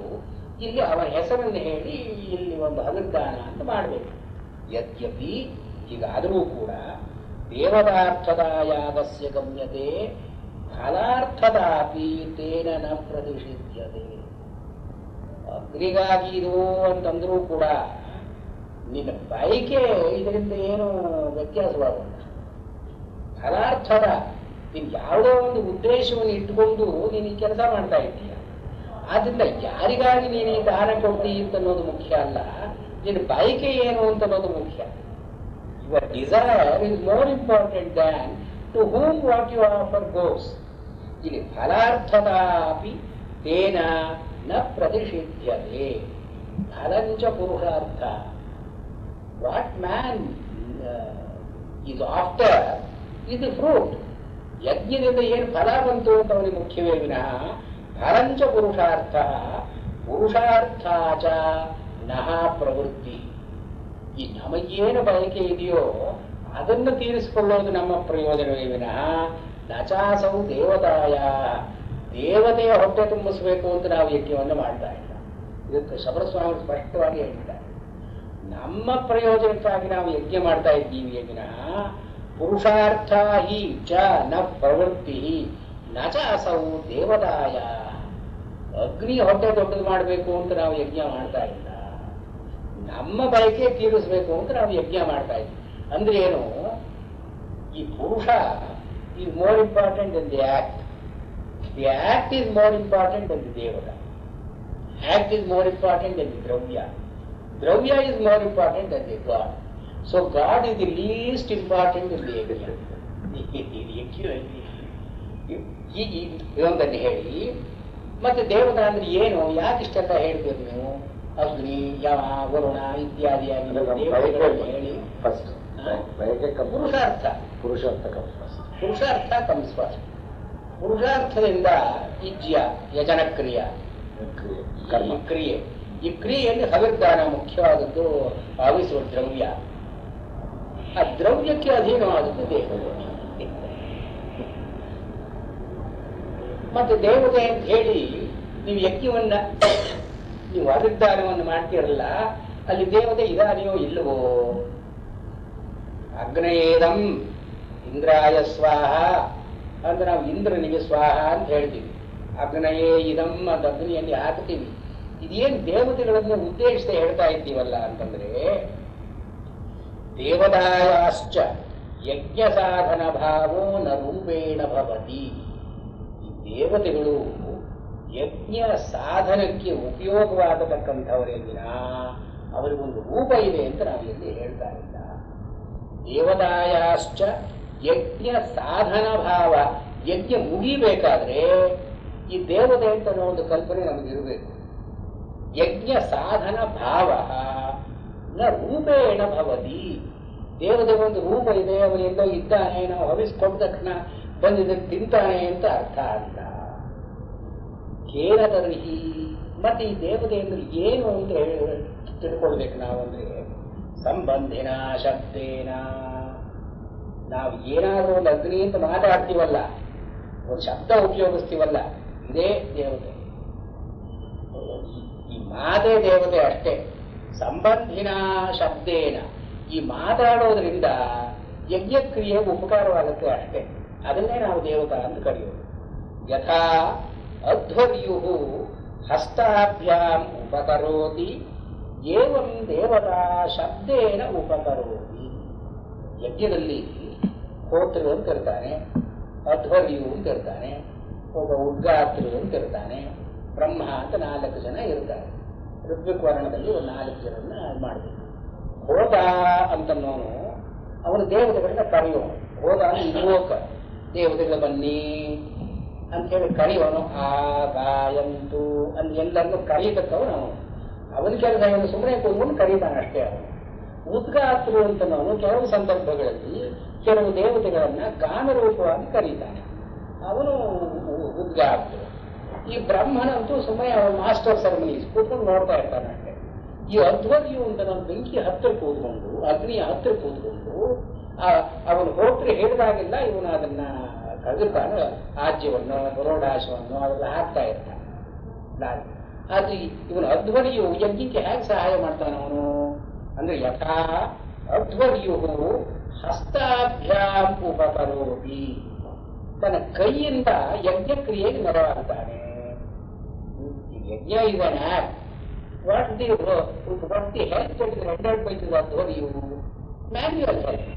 ಇಲ್ಲಿ ಅವರ ಹೆಸರನ್ನು ಹೇಳಿ ಇಲ್ಲಿ ಒಂದು ಹಗರ್ದಾನ ಅಂತ ಮಾಡಬೇಕು. ಯದ್ಯಪಿ ಹೀಗಾದರೂ ಕೂಡ ದೇವತಾರ್ಥದ ಯಾಗಸ್ಯ ಗಮ್ಯತೆ ಫಲಾರ್ಥದಾಪಿ ತೇನ ನ ಪ್ರತಿಷಿಧ್ಯತೆ. ಅಗ್ನಿಗಾಗಿ ಇದು ಅಂತಂದ್ರೂ ಕೂಡ ನಿನ್ನ ಬಯಕೆ ಇದರಿಂದ ಏನು ವ್ಯತ್ಯಾಸವಾಗಲ್ಲ. ಫಲಾರ್ಥದ ನೀನು ಯಾವುದೋ ಒಂದು ಉದ್ದೇಶವನ್ನು ಇಟ್ಟುಕೊಂಡು ನೀನು ಈ ಕೆಲಸ ಮಾಡ್ತಾ ಇದ್ದೀಯ. ಆದ್ರಿಂದ ಯಾರಿಗಾಗಿ ನೀನು ಈ ದಾನ ಕೊಡ್ತೀವಿ ಅಂತ ಅನ್ನೋದು ಮುಖ್ಯ ಅಲ್ಲ, ನಿನ್ನ ಬಯಕೆ ಏನು ಅಂತ ಅನ್ನೋದು ಮುಖ್ಯ. Your desire is more important than to whom what you offer goes. ಇಲ್ಲಿ ಫಲಾರ್ಥದಾಪಿ ತೇನ ನ ಪ್ರತಿಷಿಧ್ಯತೆ. ಫಲಂಚ ಪುರುಷಾರ್ಥ. What man is after is the fruit. ಯಜ್ಞದಿಂದ ಏನು ಫಲ ಬಂತು ಅಂತ ಅವನಿಗೆ ಮುಖ್ಯವೇ ವಿನಃ ಫಲಂಚ ಪುರುಷಾರ್ಥ. ಪುರುಷಾರ್ಥಾಚ ನಹ ಪ್ರವೃತ್ತಿ. ಈ ನಮಗೇನು ಬಯಕೆ ಇದೆಯೋ ಅದನ್ನು ತೀರಿಸಿಕೊಳ್ಳೋದು ನಮ್ಮ ಪ್ರಯೋಜನವೇ ವಿನಃ ನಚಾಸೌ ದೇವತಾಯ, ದೇವತೆಯ ಹೊಟ್ಟೆ ತುಂಬಿಸಬೇಕು ಅಂತ ನಾವು ಯಜ್ಞವನ್ನು ಮಾಡ್ತಾ ಇಲ್ಲ. ಇದಕ್ಕೆ ಶಬರಸ್ವಾಮಿ ಸ್ಪಷ್ಟವಾಗಿ ಹೇಳಿದ್ದಾರೆ. ನಮ್ಮ ಪ್ರಯೋಜನಕ್ಕಾಗಿ ನಾವು ಯಜ್ಞ ಮಾಡ್ತಾ ಇದ್ದೀವಿ ವಿನಃ ಪುರುಷಾರ್ಥ ಹಿ ಚ ನ ಪ್ರವೃತ್ತಿ ನ ಚ ಅಸೌ ದೇವತಾಯ. ಅಗ್ನಿ ಹೊಟ್ಟೆ ದೊಡ್ಡದು ಮಾಡಬೇಕು ಅಂತ ನಾವು ಯಜ್ಞ ಮಾಡ್ತಾ ಇಲ್ಲ, ನಮ್ಮ ಬಯಕೆ ತೀರಿಸಬೇಕು ಅಂತ ನಾವು ಯಜ್ಞ ಮಾಡ್ತಾ ಇದ್ದೀವಿ. ಅಂದ್ರೆ ಏನು, ಈ ಪುರುಷ is more important than the act. The act is more important than the devata. Act is more important than the dravya. Dravya is more important than the God. So God is the least important in the yajna. ಇದೊಂದನ್ನು ಹೇಳಿ ಮತ್ತೆ ದೇವತಾ ಅಂದ್ರೆ ಏನು, ಯಾಕೆ ಇಷ್ಟೆಲ್ಲ ಹೇಳ್ತೀರಿ ನೀವು? ಅಗ್ನಿ, ಯಮ, ವರುಣ ಇತ್ಯಾದಿಯಾಗಿ ಹೇಳಿ ಫಸ್ಟ್ ಪುರುಷಾರ್ಥ. ಪುರುಷಾರ್ಥ ಕಮ್ಸ್ ಫಸ್ಟ್. ಪುರುಷಾರ್ಥದಿಂದ ಇಜ್ಯ ಯಜನ ಕ್ರಿಯೆ, ಈ ಕ್ರಿಯೆಯಲ್ಲಿ ಹವಿರ್ದಾನ ಮುಖ್ಯವಾದದ್ದು. ಭಾವಿಸುವ ದ್ರವ್ಯ, ಆ ದ್ರವ್ಯಕ್ಕೆ ಅಧೀನವಾದದ್ದು ದೇವತೆ. ಮತ್ತೆ ದೇವತೆ ಅಂತ ಹೇಳಿ ನೀವು ಯಜ್ಞವನ್ನ ನೀವು ಹವಿರ್ದಾನವನ್ನು ಮಾಡ್ತೀರಲ್ಲ, ಅಲ್ಲಿ ದೇವತೆ ಇದಾನೆಯೋ ಇಲ್ಲವೋ? ಅಗ್ನೇಯೇದಂ ಇಂದ್ರಾಯ ಸ್ವಾಹ ಅಂದ್ರೆ ನಾವು ಇಂದ್ರನಿಗೆ ಸ್ವಾಹ ಅಂತ ಹೇಳ್ತೀವಿ. ಅಗ್ನಯೇ ಇದಂ ಅಂತ ಅಗ್ನಿಯಲ್ಲಿ ಹಾಕ್ತೀವಿ. ಇದೇನು ದೇವತೆಗಳನ್ನು ಉದ್ದೇಶಿಸಿ ಹೇಳ್ತಾ ಇದ್ದೀವಲ್ಲ ಅಂತಂದ್ರೆ, ದೇವತಾಯಾಶ್ಚ ಯಜ್ಞ ಸಾಧನ ಭಾವೋ ನ ರೂಪೇಣ ಭವತಿ. ಈ ದೇವತೆಗಳು ಯಜ್ಞ ಸಾಧನಕ್ಕೆ ಉಪಯೋಗವಾಗತಕ್ಕಂಥವರೇ ವಿನ ಅವರಿಗೊಂದು ರೂಪ ಇದೆ ಅಂತ ನಾವು ಎಲ್ಲಿ ಹೇಳ್ತಾ ಇಲ್ಲ. ದೇವತಾಯಾಶ್ಚ ಯಜ್ಞ ಸಾಧನ ಭಾವ. ಯಜ್ಞ ಮುಗಿಬೇಕಾದ್ರೆ ಈ ದೇವತೆ ಅಂತ ಅನ್ನೋ ಒಂದು ಕಲ್ಪನೆ ನಮಗಿರಬೇಕು. ಯಜ್ಞ ಸಾಧನ ಭಾವ ನ ರೂಪೇಣ ಭವತಿ. ದೇವತೆ ಒಂದು ರೂಪ ಇದೆ, ಅವನೆಲ್ಲೋ ಇದ್ದಾನೆ, ನಾವು ಹವಿಸ್ಕೊಟ್ಟ ತಕ್ಷಣ ಬಂದಿದ್ದಕ್ಕೆ ತಿಂತಾನೆ ಅಂತ ಅರ್ಥ ಅಲ್ಲ. ಕೇನ ತರ್ಹಿ, ಮತ್ತೆ ಈ ದೇವತೆ ಅಂದ್ರೆ ಏನು ಅಂತ ತಿಳ್ಕೊಳ್ಬೇಕು ನಾವು. ಅಂದ್ರೆ ಸಂಬಂಧಿನ ಶಬ್ದೇನ, ನಾವು ಏನಾದ್ರೂ ಒಂದು ಅಗ್ನಿ ಅಂತ ಮಾತಾಡ್ತೀವಲ್ಲ, ಒಂದು ಶಬ್ದ ಉಪಯೋಗಿಸ್ತೀವಲ್ಲ, ಇದೇ ದೇವತೆ. ಈ ಮಾತೇ ದೇವತೆ ಅಷ್ಟೇ. ಸಂಬಂಧಿನ ಶಬ್ದೇನ, ಈ ಮಾತಾಡೋದ್ರಿಂದ ಯಜ್ಞಕ್ರಿಯೆಗೆ ಉಪಕಾರವಾಗುತ್ತೆ ಅಷ್ಟೇ. ಅದನ್ನೇ ನಾವು ದೇವತಾ ಅಂತ ಕರೆಯೋದು. ಯಥಾ ಅಧ್ವರ್ಯು ಹಸ್ತಾಭ್ಯಾಂ ಉಪಕರೋತಿ ಏವಂ ದೇವತಾ ಶಬ್ದೇನ ಉಪಕರೋತಿ. ಯಜ್ಞದಲ್ಲಿ ಹೋತೃ ಅಂತ ಇರ್ತಾನೆ, ಅಧ್ವರ್ಯು ಅಂತ ಇರ್ತಾನೆ, ಒಬ್ಬ ಉದ್ಗಾತೃ ಅಂತ ಇರ್ತಾನೆ, ಬ್ರಹ್ಮ ಅಂತ 4 ಜನ ಇರ್ತಾರೆ. ಋಗ್ವಿಕ್ ವರ್ಣದಲ್ಲಿ ಒಂದು 4 ಜನರನ್ನ ಮಾಡಬೇಕು. ಹೋದ ಅಂತನೋನು ಅವನು ದೇವತೆಗಳನ್ನ ಕರೆಯೋನು. ಹೋದ ಇನ್ವೋಕ, ದೇವತೆಗಳ ಬನ್ನಿ ಅಂತ ಹೇಳಿ ಕರೆಯೋನು. ಆ ಗಾಯಂತು ಅಂತ ಎಲ್ಲರನ್ನು ಕರೀತಕ್ಕವನು ಅವನು. ಅವನ ಕೆಲಸ ಅವನು ಸುಮ್ಮನೆ ಕೂತ್ಕೊಂಡು ಕರೀತಾನೆ ಅಷ್ಟೇ. ಅವನು ಉದ್ಗಾತೃ ಅಂತನವನು ಕೆಲವು ಸಂದರ್ಭಗಳಲ್ಲಿ ಕೆಲವು ದೇವತೆಗಳನ್ನ ಗಾನರೂಪವಾಗಿ ಕರೀತಾನೆ, ಅವನು ಉದ್ಗಾತೃ. ಈ ಬ್ರಹ್ಮನಂತೂ ಸುಮ್ಮನೆ ಅವನ ಮಾಸ್ಟರ್ ಸೆರೆಮನೀಸ್ ಕೂತ್ಕೊಂಡು ನೋಡ್ತಾ ಇರ್ತಾನೆ ಅಷ್ಟೇ. ಈ ಅಧ್ವರ್ಯು ಅಂತ ನಾನು ಬೆಂಕಿ ಹತ್ತಿರ ಕೂತ್ಕೊಂಡು, ಅಗ್ನಿಯ ಹತ್ತಿರ ಕೂತ್ಕೊಂಡು ಅವನು ಹೋಗ್ರೆ ಹೇಳಿದಾಗೆಲ್ಲ ಇವನು ಅದನ್ನ ಕದಿರ್ತಾನೆ. ಆಜ್ಯವನ್ನು ಬರೋಡಾಶವನ್ನು ಅವೆಲ್ಲ ಹಾಕ್ತಾ ಇರ್ತಾನೆ. ಆದ್ರೆ ಇವನು ಅಧ್ವರ್ಯು ಯಜ್ಞಕ್ಕೆ ಹೇಗೆ ಸಹಾಯ ಮಾಡ್ತಾನೆ ಅವನು ಅಂದ್ರೆ ಯಥಾ ಅಧ್ವರ್ಯು ಹಸ್ತಾಭ್ಯಾಂ ಉಪಕರೋತಿ, ತನ್ನ ಕೈಯಿಂದ ಯಜ್ಞಕ್ರಿಯೆಗೆ ನೆರವಾಗ್ತಾನೆ. ಯಜ್ಞ ಇದಾನ what the health that is rendered by the Adhvaryu, manual health.